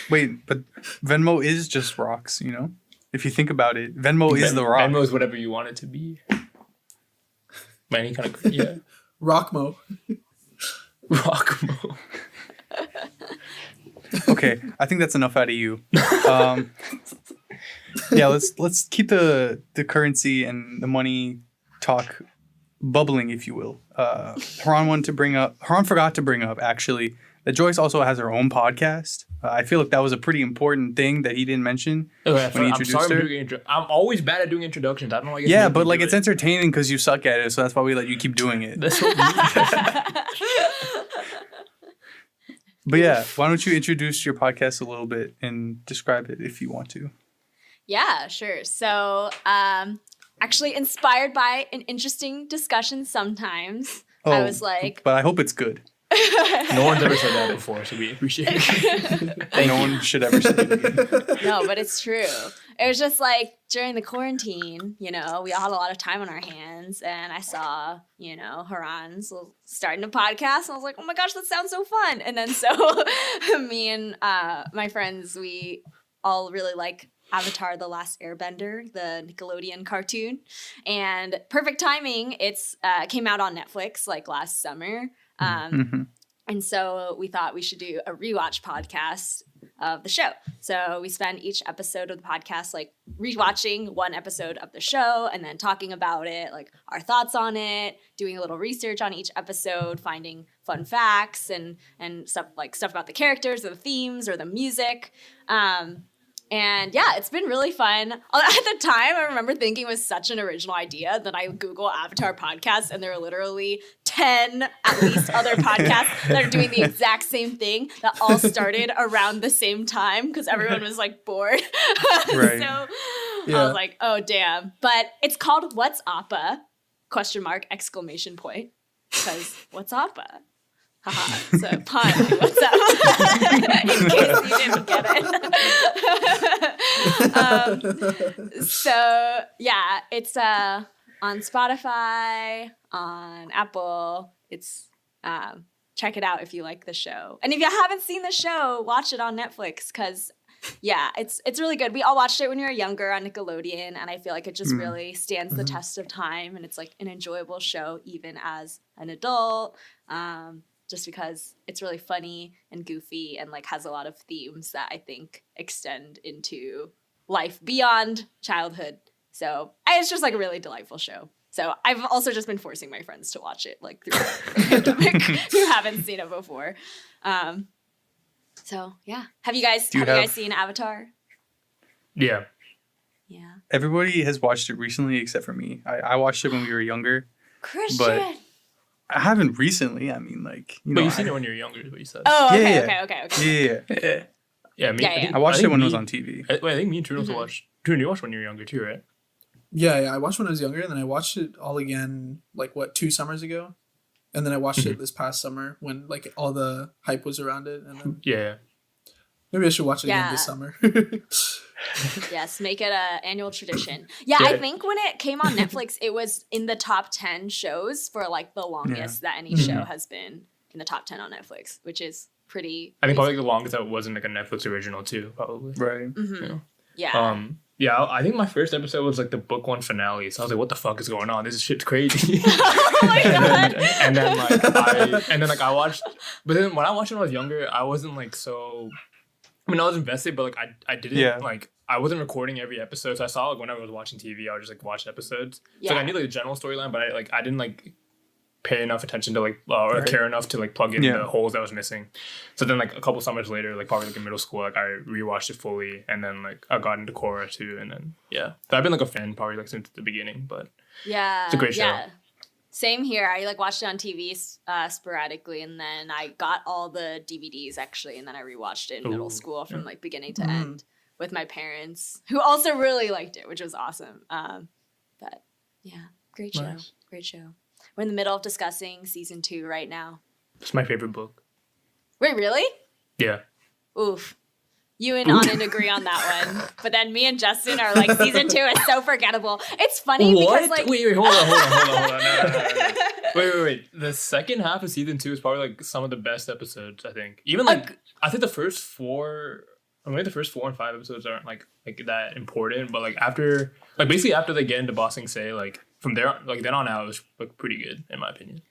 Wait, but Venmo is just rocks, you know? If you think about it, Venmo is the rock.
Venmo is whatever you want it to be. By any kind of
Rockmo.
Rockmo.
Okay, I think that's enough out of you. Yeah, let's keep the currency and the money talk bubbling, if you will. Haran forgot to bring up actually that Joyce also has her own podcast. I feel like that was a pretty important thing that he didn't mention when he introduced her.
I'm always bad at doing introductions. I don't know why.
Yeah, but like it's entertaining because you suck at it, so that's why we let you keep doing it.
That's what
But yeah, why don't you introduce your podcast a little bit and describe it if you want to?
Yeah, sure. So, actually inspired by an interesting discussion sometimes. I was like...
But I hope it's good.
No one's ever said that before, so we appreciate it.
No one should ever say it again.
No, but it's true. It was just like during the quarantine, you know, we all had a lot of time on our hands, and I saw, you know, Haran's starting a podcast, and I was like, oh my gosh, that sounds so fun. And then so me and my friends, we all really like Avatar: The Last Airbender, the Nickelodeon cartoon, and perfect timing. It's came out on Netflix like last summer. And so we thought we should do a rewatch podcast of the show. So we spend each episode of the podcast like rewatching one episode of the show and then talking about it, like our thoughts on it, doing a little research on each episode, finding fun facts and stuff about the characters or the themes or the music. And yeah, it's been really fun. At the time, I remember thinking it was such an original idea that I Google Avatar podcasts, and there are literally 10 at least other podcasts that are doing the exact same thing that all started around the same time because everyone was like bored.
Right.
So I was like, oh damn. But it's called What's Appa? ? Exclamation point. Because what's Appa? Haha, it's a pun. What's up? In case you didn't get it. So, yeah, it's on Spotify, on Apple. It's check it out if you like the show. And if you haven't seen the show, watch it on Netflix because, yeah, it's really good. We all watched it when we were younger on Nickelodeon, and I feel like it just really stands the test of time, and it's like an enjoyable show even as an adult. Just because it's really funny and goofy and like has a lot of themes that I think extend into life beyond childhood. So it's just like a really delightful show. So I've also just been forcing my friends to watch it like through the pandemic who haven't seen it before. So yeah, have you guys seen Avatar?
Yeah.
Yeah.
Everybody has watched it recently except for me. I watched it when we were younger.
Christian.
But I haven't recently. I mean, like,
but you've seen it when you were younger, is what you said.
Oh, okay,
yeah.
okay.
Yeah. I watched it when it was on TV.
I think me and True also watched. True, you watched when you were younger too, right?
Yeah, I watched when I was younger, and then I watched it all again, like, 2 summers ago? And then I watched it this past summer when, like, all the hype was around it. And then maybe I should watch it again this summer.
Yes, make it an annual tradition. Yeah, I think when it came on Netflix, it was in the top 10 shows for like the longest that any show has been in the top 10 on Netflix, which is pretty.
I think probably the longest that wasn't like a Netflix original too, probably.
Right.
Mm-hmm. Yeah.
Yeah, I think my first episode was like the book one finale. So I was like, what the fuck is going on? This shit's crazy.
Oh my god.
and then I watched, but then when I watched it when I was younger, I wasn't like so, I mean, I was invested, but like I didn't like, I wasn't recording every episode. So I saw like whenever I was watching TV, I would just like watch episodes. So like, I knew like the general storyline, but I didn't like pay enough attention to like or care enough to like plug in the holes that was missing. So then like a couple summers later, like probably like in middle school, like I rewatched it fully, and then like I got into Korra too, and then so I've been like a fan probably like since the beginning, but it's a great show.
Same here. I like watched it on TV sporadically, and then I got all the DVDs actually, and then I rewatched it in middle school from like beginning to end with my parents, who also really liked it, which was awesome. But yeah, great show.
Nice.
Great show. We're in the middle of discussing season 2 right now.
It's my favorite book.
Wait, really?
Yeah.
Oof. You and Anand agree on that one. But then me and Justin are like, season 2 is so forgettable. It's funny because like...
Wait, hold on. No. Wait. The second half of season 2 is probably like some of the best episodes, I think. Even like, I think the first 4... I mean, the first 4 and 5 episodes aren't like that important, but like after, like basically after they get into Bossing Say, like from there, like then on out, it was like pretty good in my opinion.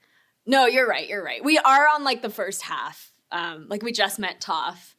No, you're right. We are on like the first half. Like we just met Toph.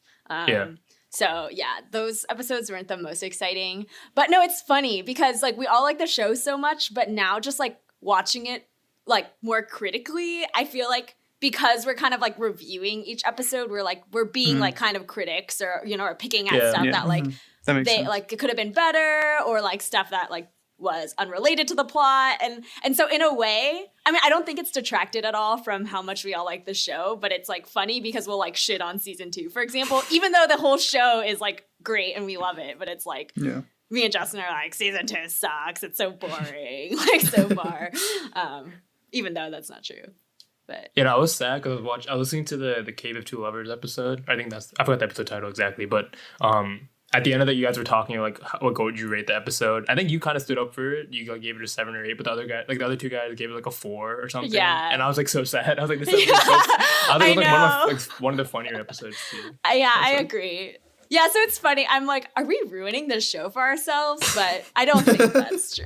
So yeah, those episodes weren't the most exciting, but no, it's funny because like we all like the show so much, but now just like watching it like more critically, I feel like because we're kind of like reviewing each episode, we're being like kind of critics or, you know, or picking at stuff that like
that makes
they
sense.
like it could have been better or like stuff that like was unrelated to the plot. And so in a way, I mean, I don't think it's detracted at all from how much we all like the show, but it's like funny because we'll like shit on season 2, for example, even though the whole show is like great and we love it, but it's like me and Justin are like, season 2 sucks. It's so boring, like so far. Even though that's not true. But
I was sad because I was listening to the Cave of Two Lovers episode. I forgot the episode title exactly, but at the end of it, you guys were talking like what would you rate the episode? I think you kind of stood up for it. You like gave it a 7 or 8, but the other 2 guys gave it like a 4 or something. Yeah, and I was like so sad. I was like, this episode is so. I think it was like one of the funnier episodes too.
I agree. Yeah, so it's funny. I'm like, are we ruining the show for ourselves? But I don't think that's true.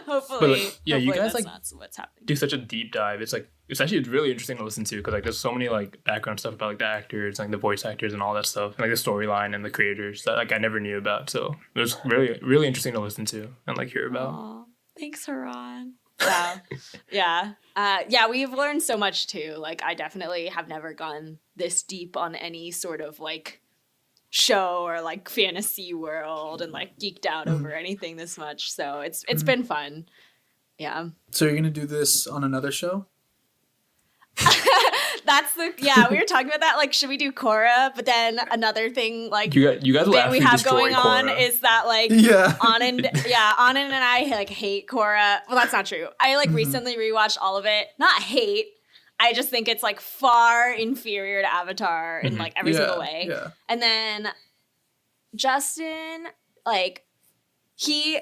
Hopefully,
you guys
that's
like
not what's happening.
do such a deep dive. It's really interesting to listen to because like there's so many like background stuff about like the actors, like the voice actors and all that stuff, and like the storyline and the creators that like I never knew about. So it was really really interesting to listen to and like hear about.
Aww, thanks, Haran. Wow. Yeah, we've learned so much too. Like I definitely have never gone this deep on any sort of like show or like fantasy world and like geeked out over anything this much. So it's been fun. Yeah.
So you're gonna do this on another show?
That's we were talking about that. Like, should we do Korra? But then another thing, like
you guys will
we have going on
Korra.
is that like Anand and I like hate Korra. Well, that's not true. I like recently rewatched all of it. Not hate. I just think it's like far inferior to Avatar in like every single way. Yeah. And then Justin, like he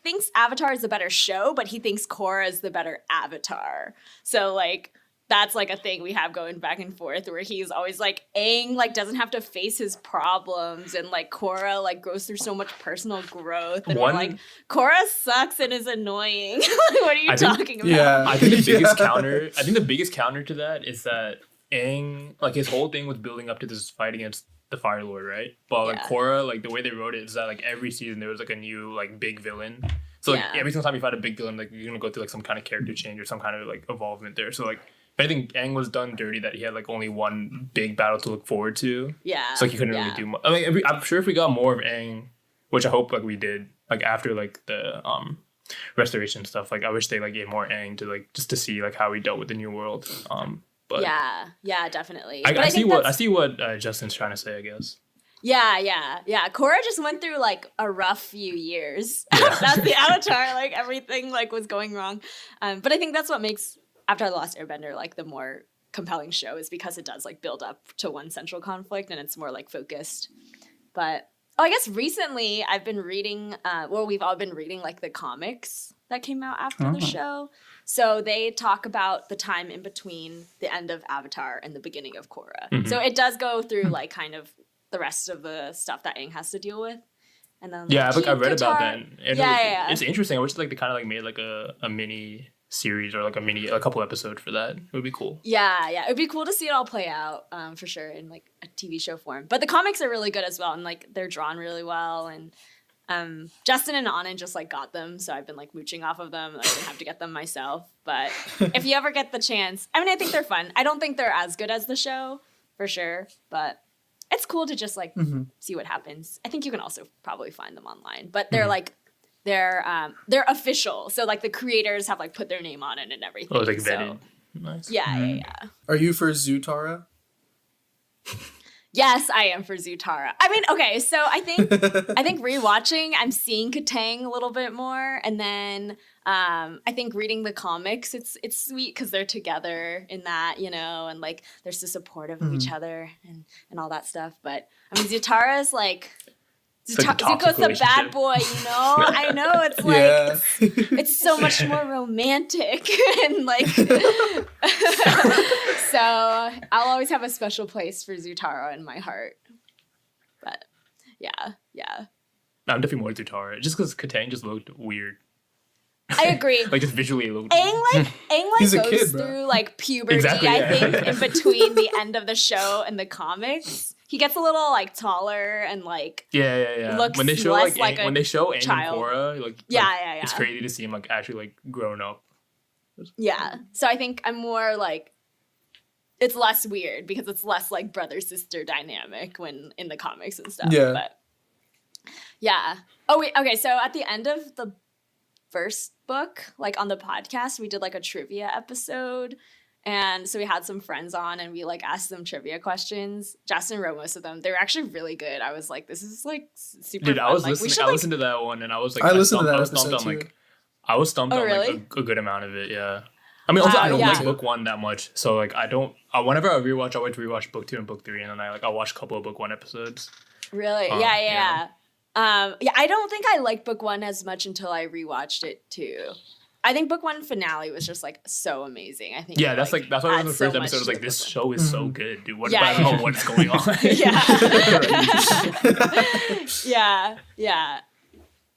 thinks Avatar is the better show, but he thinks Korra is the better Avatar. So like that's like a thing we have going back and forth where he's always like Aang like doesn't have to face his problems and like Korra like goes through so much personal growth and we're like Korra sucks and is annoying. Like, what are you talking about?
Yeah.
I think the biggest counter to that is that Aang like his whole thing was building up to this fight against the Fire Lord, right? But like Korra, like the way they wrote it is that like every season there was like a new like big villain. So like every single time you fight a big villain, like you're gonna go through like some kind of character change or some kind of like evolvement there. So like I think Aang was done dirty that he had like only one big battle to look forward to. Yeah. So like, he couldn't really do much. I mean, I'm sure if we got more of Aang, which I hope like we did, like after like the restoration stuff, like I wish they like gave more Aang to like just to see like how he dealt with the new world. But
yeah, definitely.
I see what Justin's trying to say, I guess.
Yeah. Korra just went through like a rough few years. That's the Avatar. Like everything like was going wrong. But I think that's what makes After The Last Airbender like the more compelling show is because it does like build up to one central conflict and it's more like focused. But I guess recently I've been reading. We've all been reading like the comics that came out after the show. So they talk about the time in between the end of Avatar and the beginning of Korra. So it does go through like kind of the rest of the stuff that Aang has to deal with. And then
I read about that. And
it's
interesting. I wish like they kind of like made like a mini series or like a couple episodes for that. It would be cool.
Yeah, it'd be cool to see it all play out for sure in like a TV show form. But the comics are really good as well, and like they're drawn really well. And Justin and Anand just like got them, so I've been like mooching off of them. I didn't have to get them myself. But if you ever get the chance, I mean, I think they're fun. I don't think they're as good as the show for sure, but it's cool to just like see what happens. I think you can also probably find them online, but they're like they're official. So like the creators have like put their name on it and everything.
Oh, it's like vetted.
So,
Nice.
Yeah.
Are you for Zutara?
Yes, I am for Zutara. I mean, okay, so I think rewatching, I'm seeing Katang a little bit more, and then I think reading the comics, it's sweet because they're together in that, you know, and like they're so supportive of each other and all that stuff. But I mean, Zutara is like. Zuko's the bad boy, you know? I know, it's like, it's so much more romantic and like, so I'll always have a special place for Zutara in my heart. But yeah.
I'm definitely more Zutara, just because Katang just looked weird.
I agree.
Like just visually it looked
Aang
He's a
goes
kid,
through like puberty,
Exactly,
I think, in between the end of the show and the comics. He gets a little like taller and like looks
when they show
less
like Aang, when they show Aang
child.
and Korra, like it's crazy to see him like actually like grown up.
Yeah. So I think I'm more like it's less weird because it's less like brother sister dynamic when in the comics and stuff.
Yeah.
But yeah. Oh wait. Okay. So at the end of the first book, like on the podcast, we did like a trivia episode. And so we had some friends on and we like asked them trivia questions. Justin wrote most of them. They were actually really good. I was like, this is like super
Dude,
fun.
I was
like,
listening. I listened to that one and I was like,
I listened to that
I was stumped
episode
on
too.
I was stumped on
really?
like a good amount of it. Yeah. I mean, also I don't
yeah.
like book one that much, so like I don't. Whenever I rewatch, I like to rewatch book 2 and book 3, and then I'll watch a couple of book 1 episodes.
Really? Yeah. I don't think I liked book 1 as much until I rewatched it too. I think book 1 finale was just like so amazing. I think
that's why in the first episode I was like, this show is so good, dude. I don't know what's going on.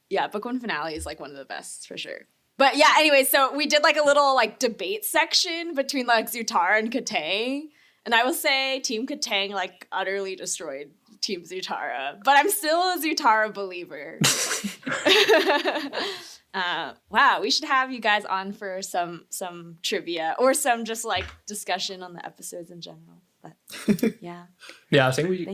Yeah. Book 1 finale is like one of the best for sure. But yeah, anyway, so we did like a little like debate section between like Zutara and Katang, and I will say Team Katang like utterly destroyed Team Zutara, but I'm still a Zutara believer. Wow, we should have you guys on for some trivia or some just like discussion on the episodes in general. But yeah.
Yeah, I think we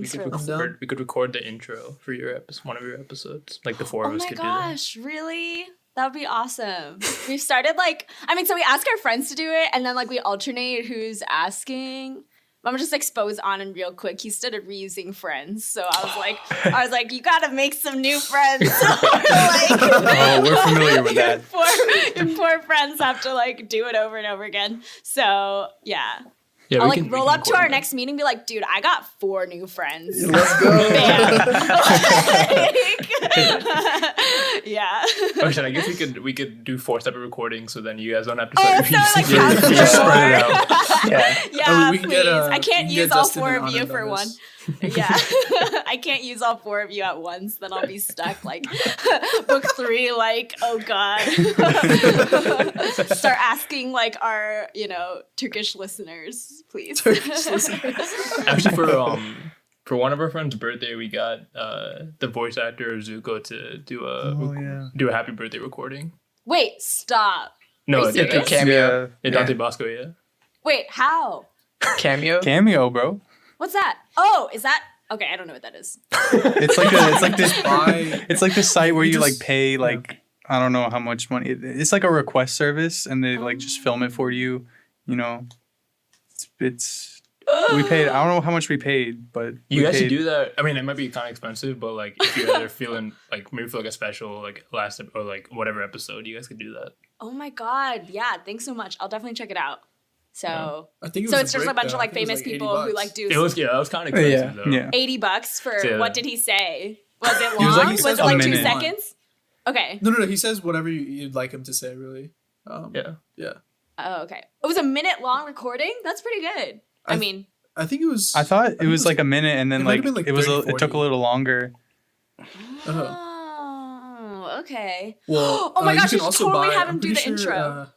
could record the intro for one of your episodes. Like the four of us could do that.
Oh my gosh, really? That would be awesome. We've started so we ask our friends to do it and then like we alternate who's asking. I'm just expose Anand real quick. He started reusing friends, so I was like, you gotta make some new friends.
We're familiar with that.
Your poor friends have to like do it over and over again. So yeah.
Yeah,
I'll like roll up to our next meeting and be like, dude, I got 4 new friends.
Let's go.
Yeah.
Oh shit, I guess we could do 4 separate recordings so then you guys don't have to start
spread it out. Yeah,
we can
please.
get,
I can't use all
Justin
4
and
of you
Anand
for
on
one.
this.
Yeah. I can't use all 4 of you at once. Then I'll be stuck like book 3, like, oh God. Start asking like our, Turkish listeners, please.
Actually, for one of our friends' birthday, we got the voice actor of Zuko to do a happy birthday recording.
Wait, stop.
No,
it's a
cameo.
Yeah, Dante Bosco, yeah.
Wait, how?
Cameo,
bro.
What's that? Oh, is that okay? I don't know what that is.
It's like this site where you like pay like I don't know how much money. It's like a request service, and they like just film it for you. You know, it's we paid. I don't know how much we paid, but
you guys should do that. I mean, it might be kind of expensive, but like if you guys are feeling like maybe for like a special like last or like whatever episode, you guys could do that.
Oh my God! Yeah, thanks so much. I'll definitely check it out. So,
I think
it's just a bunch of like famous people who like do.
It was that was kind of expensive though.
Yeah.
$80 for what did he say? Was it long?
Was
it like 2
minute.
seconds? Okay.
No. He says whatever you'd like him to say, really.
Yeah.
Oh, okay. It was a minute long recording. That's pretty good. I mean,
I think it was.
I thought it was like a minute, and then
it might
like
have been, like,
it was
30,
it took a
40.
little longer.
Oh, okay.
Well,
oh my
you
gosh,
can
we should
also
totally
buy-
have
I'm
him do the
pretty sure,
intro.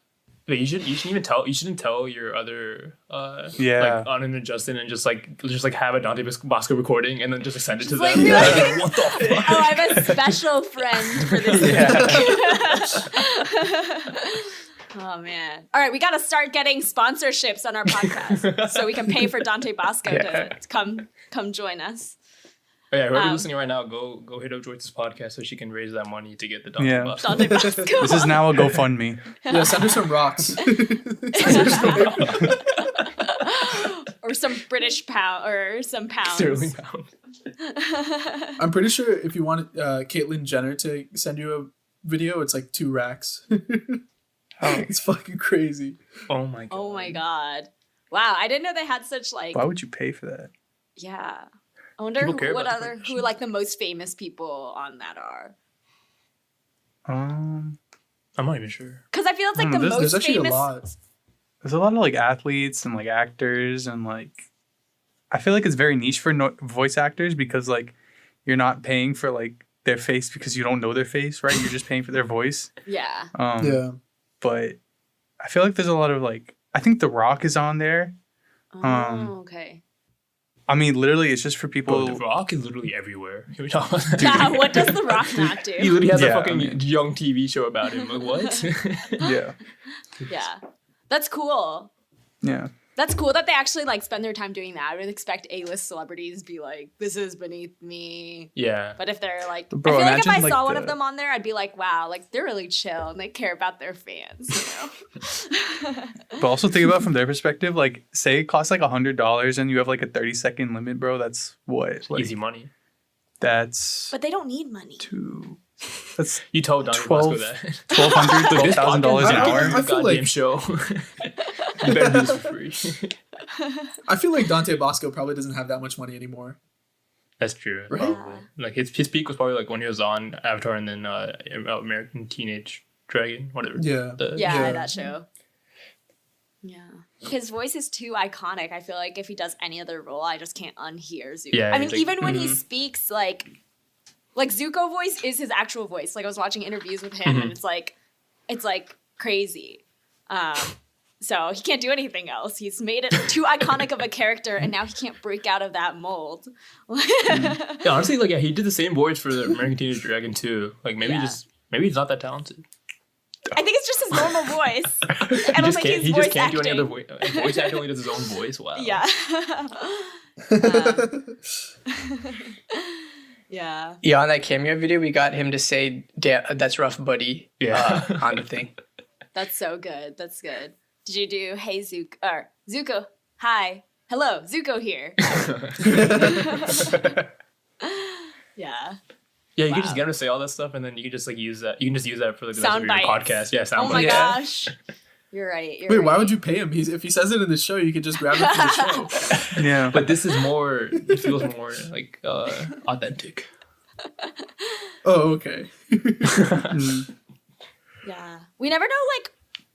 Wait, you shouldn't even tell. You shouldn't tell your other
Yeah.
like Anand and Justin, and just have a Dante Bosco recording and then just send it to
Like,
them.
be like,
What the fuck?
Oh, I have a special friend for this week. Oh man. All right, we got to start getting sponsorships on our podcast so we can pay for Dante Bosco to come join us.
Oh, yeah, whoever's listening right now, go hit up Joyce's podcast so she can raise that money to get the Dante Bosco.
Dante Bosco.
This is now a GoFundMe.
Yeah, send her some rocks.
Or some British pound or some pounds.
Sterling pound.
I'm pretty sure if you want Caitlyn Jenner to send you a video, it's like 2 racks. It's fucking crazy.
Oh my god.
Oh my god. Wow, I didn't know they had such like.
Why would you pay for that?
Yeah. I wonder
People care about
who like the most famous people on that are.
I'm not even sure.
Because I feel it's like the
there's
most
actually
famous.
a lot.
There's a lot of like athletes and like actors and like I feel like it's very niche for voice actors because like you're not paying for like their face because you don't know their face, right? You're just paying for their voice.
Yeah.
Yeah.
But I feel like there's a lot of like I think The Rock is on there.
Oh, okay.
I mean, literally, it's just for people.
Bro, The Rock is literally everywhere. Can we talk about that?
Yeah, what does The Rock not do?
He literally has a
Yeah,
fucking
I mean-
young TV show about him. Like, what?
Yeah,
Yeah. That's cool.
yeah.
That's cool that they actually like spend their time doing that. I would expect A-list celebrities to be like, this is beneath me.
Yeah.
But if they're like,
Bro,
I feel like if I
imagine,
saw
like,
one of
the-
them on there, I'd be like, wow, like they're really chill and they care about their fans, you know?
But also think about it from their perspective. Like, say it costs like $100 and you have like a 30-second limit, bro. That's what? Like,
Easy money.
That's
But they don't need money.
that's
You told Dante Bosco that.
$1,200,
This
$12,000 an
podcast
hour.
is
I
a
feel
goddamn
like-
show. You better do this for free.
I feel like Dante Bosco probably doesn't have that much money anymore.
That's true.
Right?
Probably. Like his peak was probably like when he was on Avatar and then American Teenage Dragon, whatever.
Yeah.
Yeah, that show. Yeah. His voice is too iconic. I feel like if he does any other role, I just can't unhear Zuko.
Yeah,
I mean,
he's like-
even when he speaks, like Zuko voice is his actual voice. Like I was watching interviews with him, and it's like crazy. So he can't do anything else. He's made it too iconic of a character, and now he can't break out of that mold.
Yeah, honestly, like he did the same voice for the American Teenage Dragon too. Like maybe he's not that talented.
I think it's just his normal voice. I
He
don't
just
think
can't.
he's
He
voice
just can't do any
acting.
other voice. Voice acting only does his own voice. Wow.
Yeah. Yeah.
Yeah, on that cameo video, we got him to say, "That's rough, buddy."
Yeah.
On the thing.
That's so good. That's good. Did you do hey Zuko or Zuko? Hi. Hello, Zuko here. Yeah.
Yeah, you can just get him to say all that stuff, and then you can just like use that. You can just use that for like the rest of
Sound
your
bites.
podcast. Yeah, sound
Oh my
bites.
gosh. You're right.
Wait, why would you pay him? If he says it in the show, you could just grab it from the show.
Yeah.
But this is more. It feels more like authentic.
Oh, okay.
Yeah. We never know like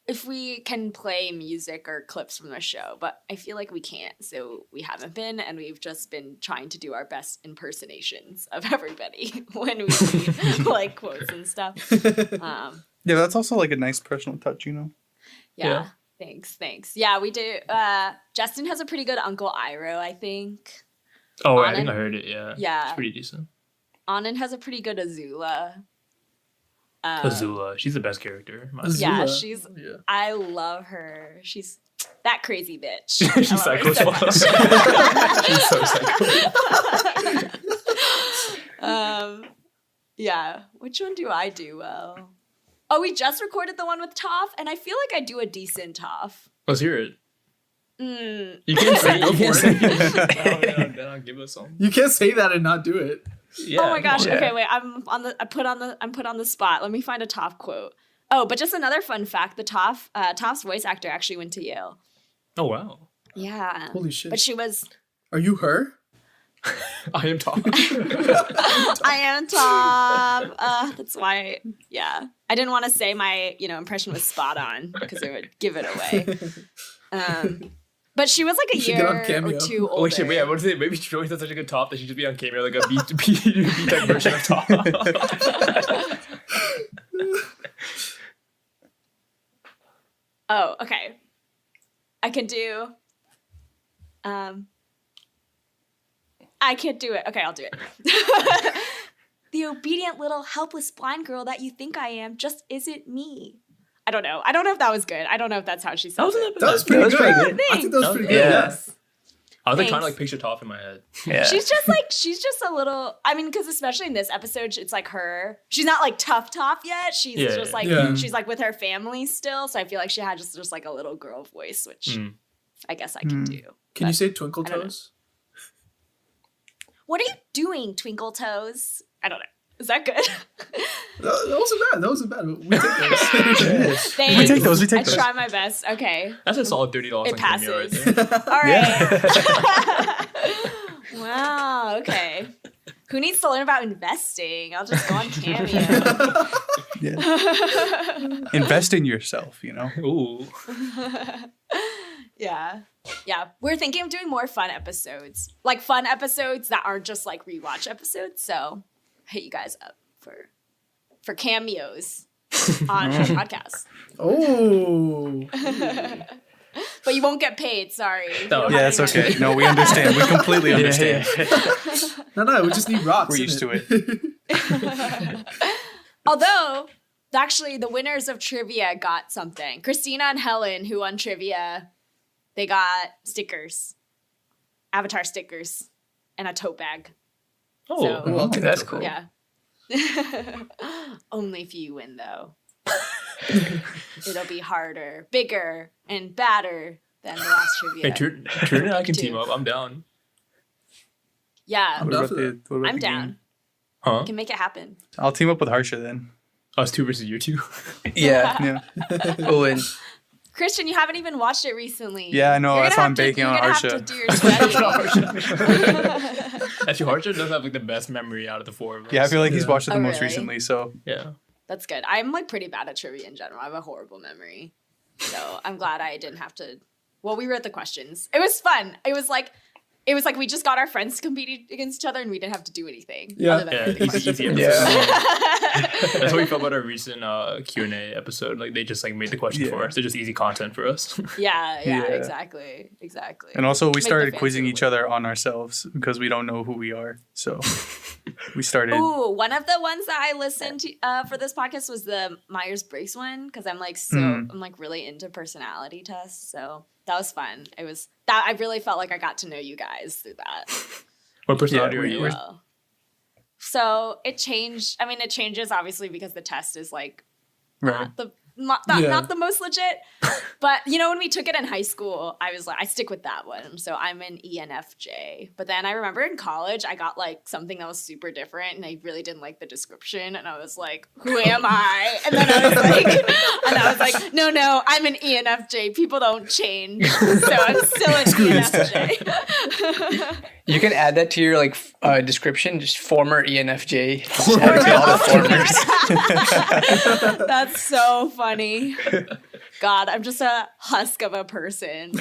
if we can play music or clips from the show, but I feel like we can't. So we haven't been, and we've just been trying to do our best impersonations of everybody when we read like quotes and stuff.
Yeah, that's also like a nice personal touch, you know?
Yeah. Thanks. Yeah, we do. Justin has a pretty good Uncle Iroh, I think.
Oh, I think
Anand?
I heard it. Yeah.
Yeah.
It's pretty decent.
Anand has a pretty good Azula.
Azula, she's the best character. in my
Azula.
opinion.
Yeah,
Zula. Yeah.
I love her. She's that crazy bitch.
She's
I love
psycho
her
as
so
fuck.
much.
She's so psycho.
Yeah. Which one do I do well? Oh, we just recorded the one with Toph, and I feel like I do a decent Toph.
Let's hear it.
Mm.
You can't say.
Go
You can't
for
say.
it.
Then give us some.
You can't say that and not do it.
Yeah,
Oh my gosh.
come on.
Okay, wait. I'm put on the spot. Let me find a Toph quote. Oh, but just another fun fact: the Toph's voice actor actually went to Yale.
Oh wow.
Yeah.
Holy shit.
But she was.
Are you her?
I am Tom.
I am Tom. That's why. Yeah, I didn't want to say my impression was spot on because it would give it away. But she was like a
You should get on
year or
Cameo.
two older.
Oh shit! Wait, I want to say maybe Joyce does such a good top that she should be on Cameo, like a B-Tech version of top.
Oh, okay. I can do. I can't do it. Okay, I'll do it. The obedient little helpless blind girl that you think I am just isn't me. I don't know. I don't know if that was good. I don't know if that's how she says it.
That was pretty good.
good.
I think that was pretty good.
Yeah.
Yes.
I was like trying
Thanks.
to like picture top in my head.
Yeah.
She's just a little, I mean, because especially in this episode, it's like her, she's not like tough yet. She's
Yeah.
just like,
Yeah.
she's like with her family still. So I feel like she had just like a little girl voice, which I guess I can do.
Can you say Twinkle
I don't know.
Toes?
What are you doing, Twinkle Toes? I don't know. Is that good?
That wasn't bad. We take those.
Thanks.
We take those.
I try my best. Okay.
That's a solid $30
It
on Cameo right
passes.
there.
All right. Wow. Okay. Who needs to learn about investing? I'll just go on Cameo.
Yeah. Invest in yourself, you know?
Ooh.
Yeah. Yeah. We're thinking of doing more fun episodes. Like fun episodes that aren't just like rewatch episodes. So hit you guys up for cameos on our podcast.
Oh.
But you won't get paid, sorry.
No.
You don't
Yeah,
have
it's
any
okay. No, we understand. We completely understand.
No, we just need rocks.
We're used to it.
Although, actually, the winners of trivia got something. Christina and Helen, who won trivia, they got stickers, Avatar stickers, and a tote bag.
Oh,
So-
Well, I'll take
That's
that.
cool.
Yeah. Only if you win, though. It'll be harder, bigger, and badder than the last trivia.
Hey, Turin and I can
Two.
team up. I'm down.
Yeah,
I'm down for that.
what about
I'm
the game?
down.
Huh?
Can make it happen.
I'll team up with Harsha then.
Us two versus you two.
Yeah.
Yeah.
Oh, and
Christian, you haven't even watched it recently.
Yeah, I know.
You're
That's
gonna
why I'm
have to-
baking on
you're gonna have
Harsha.
to do your studying.
Actually, Harsha does have like the best memory out of the four of us.
Yeah, I feel like he's
Yeah.
watched it the
Oh,
most
really?
recently, so
Yeah.
That's good. I'm like pretty bad at trivia in general. I have a horrible memory. So I'm glad I didn't have to. Well, we wrote the questions. It was fun. It was like we just got our friends to compete against each other and we didn't have to do anything.
Yeah.
Other than
Yeah,
write the
easy
questions.
episode. That's what we felt about our recent Q&A episode. Like they just like made the questions
Yeah.
for us. They're just easy content for us.
Yeah,
Yeah.
exactly.
and also we
Make the
started
fans
quizzing
feel
each other on ourselves because we don't know who we are. So we started
Ooh, one of the ones that I listened to for this podcast was the Myers-Briggs one because I'm like I'm like really into personality tests. So that was fun. It was that I really felt like I got to know you guys through that.
What personality
Yeah,
are you?
Well. So it changed. I mean, it changes obviously because the test is like
right.
not the most legit. But you know, when we took it in high school, I was like, I stick with that one. So I'm an ENFJ. But then I remember in college, I got like something that was super different, and I really didn't like the description. And I was like, who am I? And then I was like, no, I'm an ENFJ. People don't change, so I'm still an ENFJ.
you can add that to your like description. Just former ENFJ. Just add it to all the formers.
That's so funny. God, I'm just a husk of a person.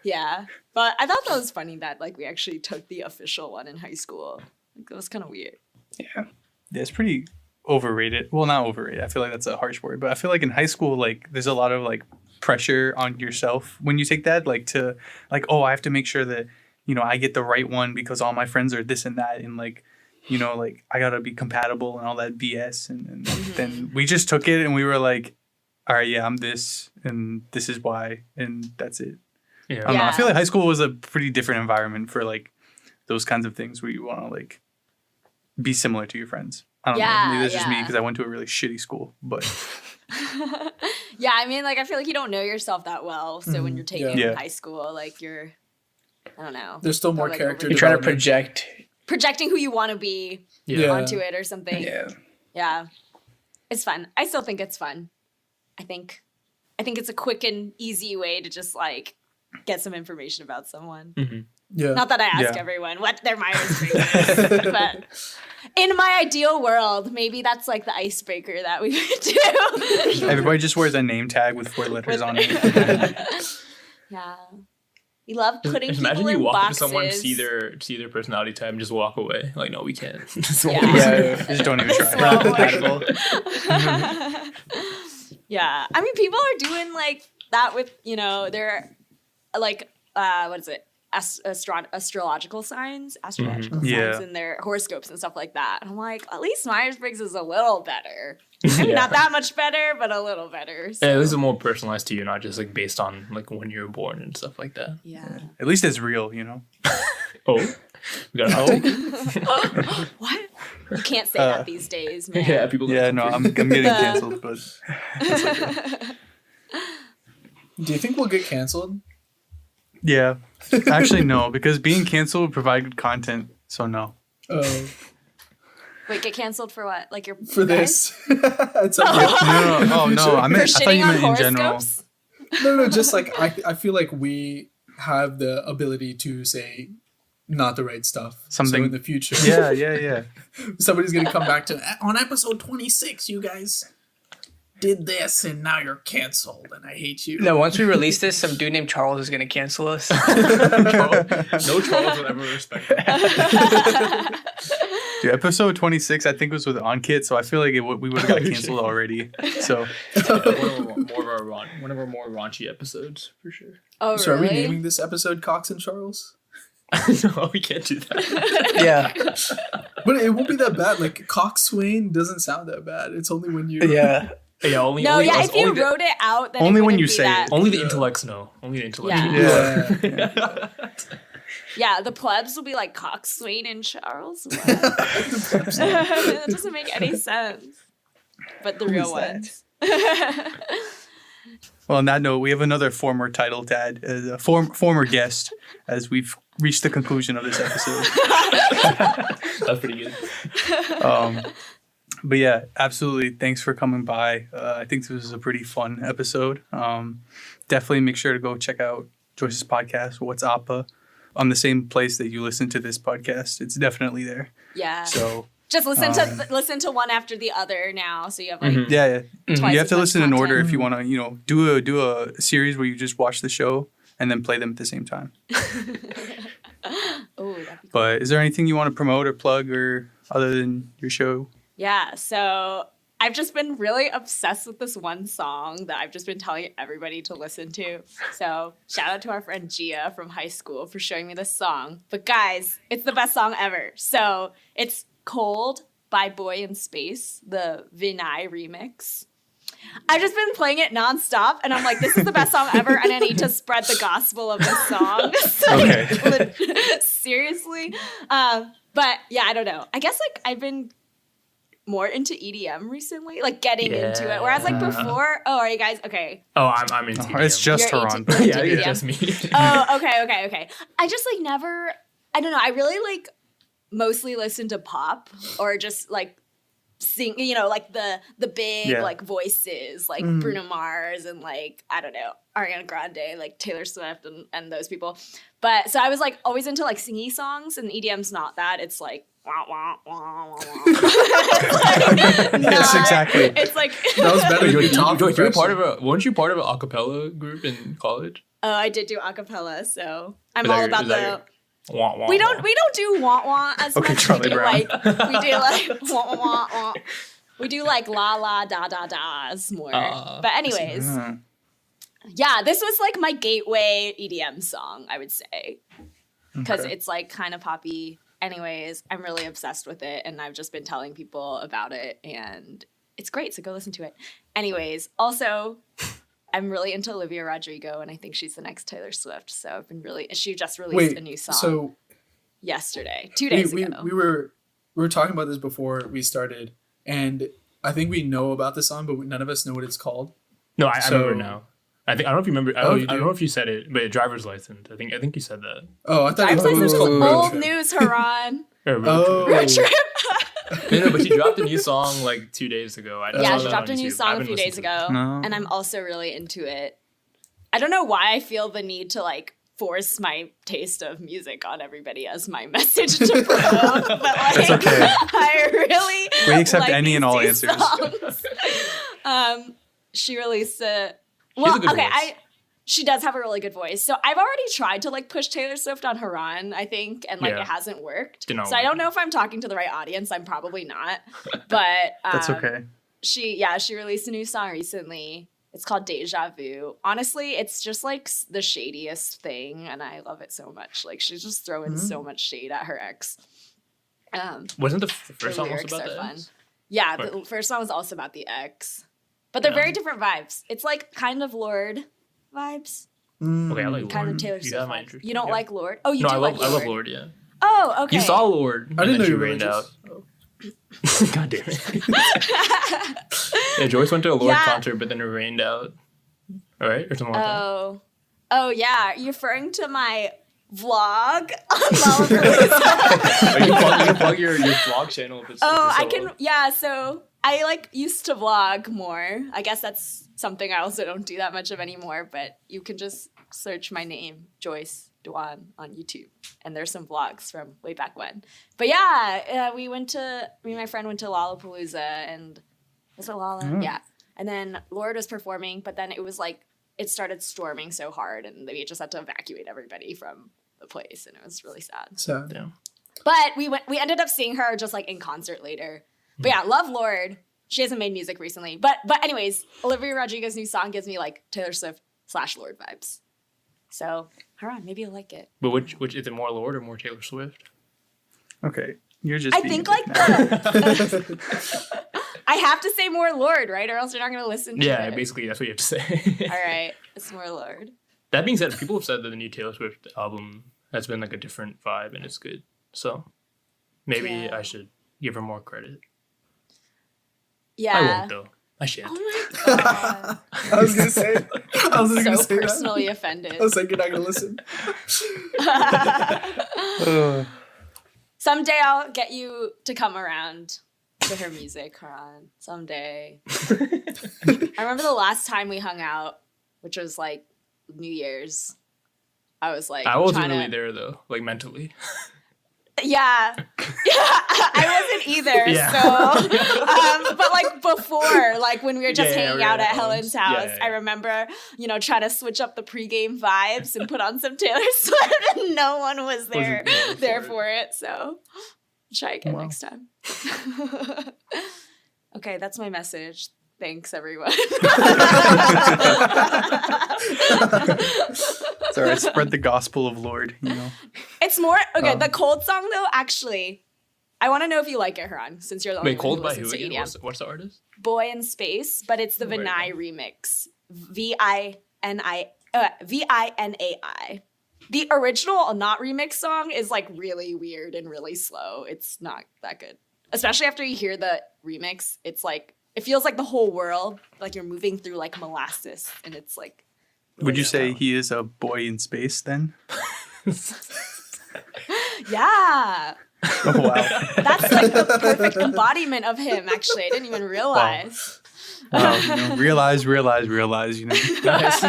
Yeah, but I thought that was funny that like we actually took the official one in high school. Like, that was kind of weird.
Yeah, it's pretty overrated. Well, not overrated. I feel like that's a harsh word, but I feel like in high school, like there's a lot of like pressure on yourself when you take that, like to like, oh, I have to make sure that, you know, I get the right one because all my friends are this and that, and like, you know, like I gotta be compatible and all that BS. And then we just took it and we were like, all right, yeah, I'm this and this is why, and that's it. I don't know. I feel like high school was a pretty different environment for like those kinds of things where you want to like be similar to your friends. I don't know. Maybe that's just me because I went to a really shitty school, but
Yeah, I mean, like I feel like you don't know yourself that well, so when you're taking it in
Yeah.
high school, like I don't know.
There's still more
like,
character
You're trying to
development.
project.
projecting who you want to be
Yeah.
onto it or something.
Yeah.
Yeah. It's fun. I still think it's fun. I think it's a quick and easy way to just like get some information about someone.
Yeah.
Not that I ask everyone what their Myers-Briggs is, but in my ideal world, maybe that's like the icebreaker that we would do.
Everybody just wears a name tag with 4 letters on it.
Yeah. We love putting
Just
people
imagine you
in
walk
boxes.
up to someone, see their personality type, and just walk away. Like, no, we can't. Just
Yeah.
walk away.
Just don't even try.
Slow
We're not
walk.
compatible.
Yeah. I mean, people are doing like that with, they're like, what is it? Astrological signs, signs and their horoscopes and stuff like that. And I'm like, at least Myers-Briggs is a little better. I mean, not that much better, but a little better. So.
Yeah, this is more personalized to you, not just like based on like when you were born and stuff like that.
Yeah.
At least it's real,
Oh, we got a
What? You can't say that these days, man.
Yeah, people.
Yeah, no, I'm getting canceled, but
Do you think we'll get canceled?
yeah. Actually, no, because being canceled would provide good content, so no.
Oh,
Wait, get canceled for what? Like your
for this. It's like,
No. I
For
thought you
shitting on
meant in general.
horoscopes?
no, just like I feel like we have the ability to say not the right stuff.
Something-
so in the future.
Yeah.
Somebody's gonna come back to on episode 26. You guys did this, and now you're canceled, and I hate you.
No, once we release this, some dude named Charles is gonna cancel us.
No Charles would ever respect that.
Dude, episode 26, I think, was with Onkit, so I feel like we would have got canceled already. So,
One of our more raunchy episodes for sure.
Oh,
So are we
really?
naming this episode Cox and Charles?
No, we can't do that.
Yeah.
But it won't be that bad. Like Coxswain doesn't sound that bad. It's only when you
Yeah.
Yeah, only.
No,
only
yeah,
us-
if you
only the-
wrote it out, then
Only
it
when
wouldn't
you
be
say
that.
it.
Only the intellects know. Only the intellects.
Yeah.
know.
Yeah, the plebs will be like Coxswain and Charles. What? That doesn't make any sense. But the real ones.
well, on that note, we have another former title to add, a former guest, as we've reached the conclusion of this episode.
That's pretty good.
But yeah, absolutely. Thanks for coming by. I think this was a pretty fun episode. Definitely make sure to go check out Joyce's podcast, What's Appa, on the same place that you listen to this podcast. It's definitely there.
Yeah.
So
Just listen to one after the other now, so you have like
yeah.
twice
You have
as
to
much
listen in order
content.
if you want to, do a series where you just watch the show and then play them at the same time.
Oh, that'd be cool.
But is there anything you want to promote or plug or other than your show?
Yeah, so I've just been really obsessed with this one song that I've just been telling everybody to listen to. So shout out to our friend Gia from high school for showing me this song. But guys, it's the best song ever. So it's Cold by Boy in Space, the Vinay remix. I've just been playing it nonstop, and I'm like, this is the best song ever, and I need to spread the gospel of this song.
Okay.
Seriously. But yeah, I don't know. I guess like I've been more into EDM recently, like getting into it. Whereas like before, are you guys okay?
Oh, I'm into EDM.
It's just
You're
Haran.
into-
yeah,
EDM.
it's just me.
Oh, okay. I just like never. I don't know. I really like mostly listen to pop or just like sing. Like the big like voices, like Bruno Mars and like I don't know Ariana Grande, like Taylor Swift and those people. But so I was like always into like singy songs, and EDM's not that. It's like. Wah, wah, wah, wah, wah.
Yes, exactly.
It's like
That was better than Tom.
You were part of weren't you part of an a cappella group in college?
I did do acapella, so I'm
Is that
all
your-
about
is that
the.
Wah, wah,
We
wah.
don't do want want as
Okay,
much.
Charlie
we do
Brown.
we do like want want. We do like la la da da da's more. But anyways, yeah, this was like my gateway EDM song, I would say, because it's like kind of poppy. Anyways, I'm really obsessed with it, and I've just been telling people about it, and it's great. So go listen to it. Anyways, also. I'm really into Olivia Rodrigo, and I think she's the next Taylor Swift. So I've been she just released a new song yesterday, 2 days ago.
We were talking about this before we started, and I think we know about the song, but none of us know what it's called.
No, I remember now. I don't know if you remember.
Oh,
I
you
don't
do?
know if you said it, but driver's license. I think you said that.
Oh, I thought
Driver's
it was
license is
called Road
old
Trip.
news, Haran.
Or road
Oh.
trip.
Road trip.
No, but she dropped a new song like 2 days ago. I
Yeah,
saw
she
that
dropped
on
a new
YouTube. I
song a
haven't
few days
listened to it.
ago,
No.
and I'm also really into it. I don't know why I feel the need to like force my taste of music on everybody as my message to promote, but like
That's okay.
I really
We accept
like
any and
these
all
two
answers.
songs. She released a
She has a good voice.
she does have a really good voice. So I've already tried to like push Taylor Swift on Haran, I think, and like
Yeah.
it hasn't worked.
Did not
So I
work.
don't know if I'm talking to the right audience. I'm probably not, but
That's okay.
she released a new song recently. It's called Deja Vu. Honestly, it's just like the shadiest thing, and I love it so much. Like she's just throwing so much shade at her ex.
Wasn't the
The
first song also
lyrics
about
are
that?
fun. Yeah, the first song was also about the ex, but they're
Yeah.
very different vibes. It's like kind of Lorde vibes,
Okay, I like
kind
Lord.
of Taylor
You
Swift
got my
vibes.
interest.
You don't
Yeah.
like Lorde? Oh, you
No,
do
I
like
love Lord. Yeah.
Oh, okay.
You saw Lord.
I didn't know
and then
you were
she rained out.
religious.
God damn it. Yeah, Joyce went to a Lord
Yeah.
concert, but then it rained out. All right, or something like that.
Oh yeah. You're referring to my vlog on Lollapalooza.
You can plug your vlog channel. If it's,
Oh,
if
I
it's
can. Yeah, so I like used to vlog more. I guess that's something I also don't do that much of anymore. But you can just search my name, Joyce Duan, on YouTube, and there's some vlogs from way back when. But yeah, me and my friend went to Lollapalooza, and was it Lolla? Yeah, and then Lorde was performing, but then it was like it started storming so hard, and we just had to evacuate everybody from the place, and it was really sad.
Sad.
Yeah.
But we ended up seeing her just like in concert later. But yeah, love Lorde. She hasn't made music recently. But anyways, Olivia Rodrigo's new song gives me like Taylor Swift / Lorde vibes. So, Haran, maybe you'll like it.
But which is it more Lord or more Taylor Swift?
Okay. You're just
I
being
think
a
like
dick now.
I have to say more Lorde, right? Or else you're not going to listen to
Yeah,
it.
basically that's what you have to say.
All right, it's more Lorde.
That being said, people have said that the new Taylor Swift album has been like a different vibe and it's good. So maybe
Yeah.
I should give her more credit.
Yeah.
I won't though. I shan't.
Oh my god.
I was gonna say. I was gonna
So
say
personally
that.
offended.
I was like, you're not gonna listen.
Someday I'll get you to come around to her music, Haran. Someday. I remember the last time we hung out, which was like New Year's. I was like,
I wasn't
trying
really
to-
there though, like mentally.
Yeah, I wasn't either.
Yeah.
So, but like before, like when we were just
Yeah,
hanging
we
out
were
at
at
Helen's
Helen's.
house,
Yeah, yeah.
I remember, trying to switch up the pregame vibes and put on some Taylor Swift, and no one was there for it. So, try again next time. Okay, that's my message. Thanks, everyone.
It's all right. Spread the gospel of Lord,
It's more okay. The Cold song, though, actually, I want to know if you like it, Haran, since you're the only
Wait,
one
Cold
who
by
listens
who
to
again?
EDM.
What's the artist?
Boy in Space, but it's the
Wait,
Vinai remix. Vinai. The original, not remix song is like really weird and really slow. It's not that good, especially after you hear the remix. It's like it feels like the whole world, like you're moving through like molasses, and it's like.
Would you say
slow.
he is a boy in space then?
Yeah.
Oh, wow.
That's like the perfect embodiment of him, actually. I didn't even realize.
Wow. Realize.
Nice.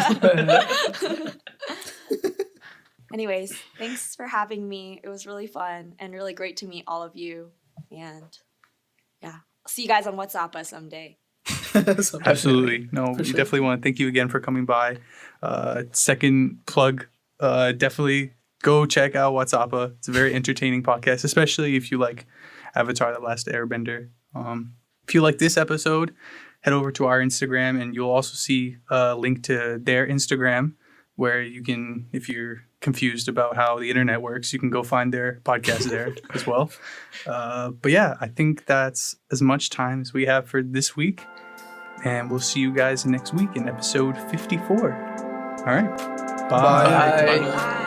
Anyways, thanks for having me. It was really fun and really great to meet all of you. And yeah, I'll see you guys on WhatsApp someday.
Absolutely. No, we
sure.
definitely want to thank you again for coming by. Second plug, definitely go check out WhatsApp. It's a very entertaining podcast, especially if you like Avatar: The Last Airbender. If you like this episode, head over to our Instagram and you'll also see a link to their Instagram where you can, if you're confused about how the internet works, you can go find their podcast there as well. But yeah, I think that's as much time as we have for this week. And we'll see you guys next week in episode 54. All right. Bye.
Bye.
Bye.
Bye.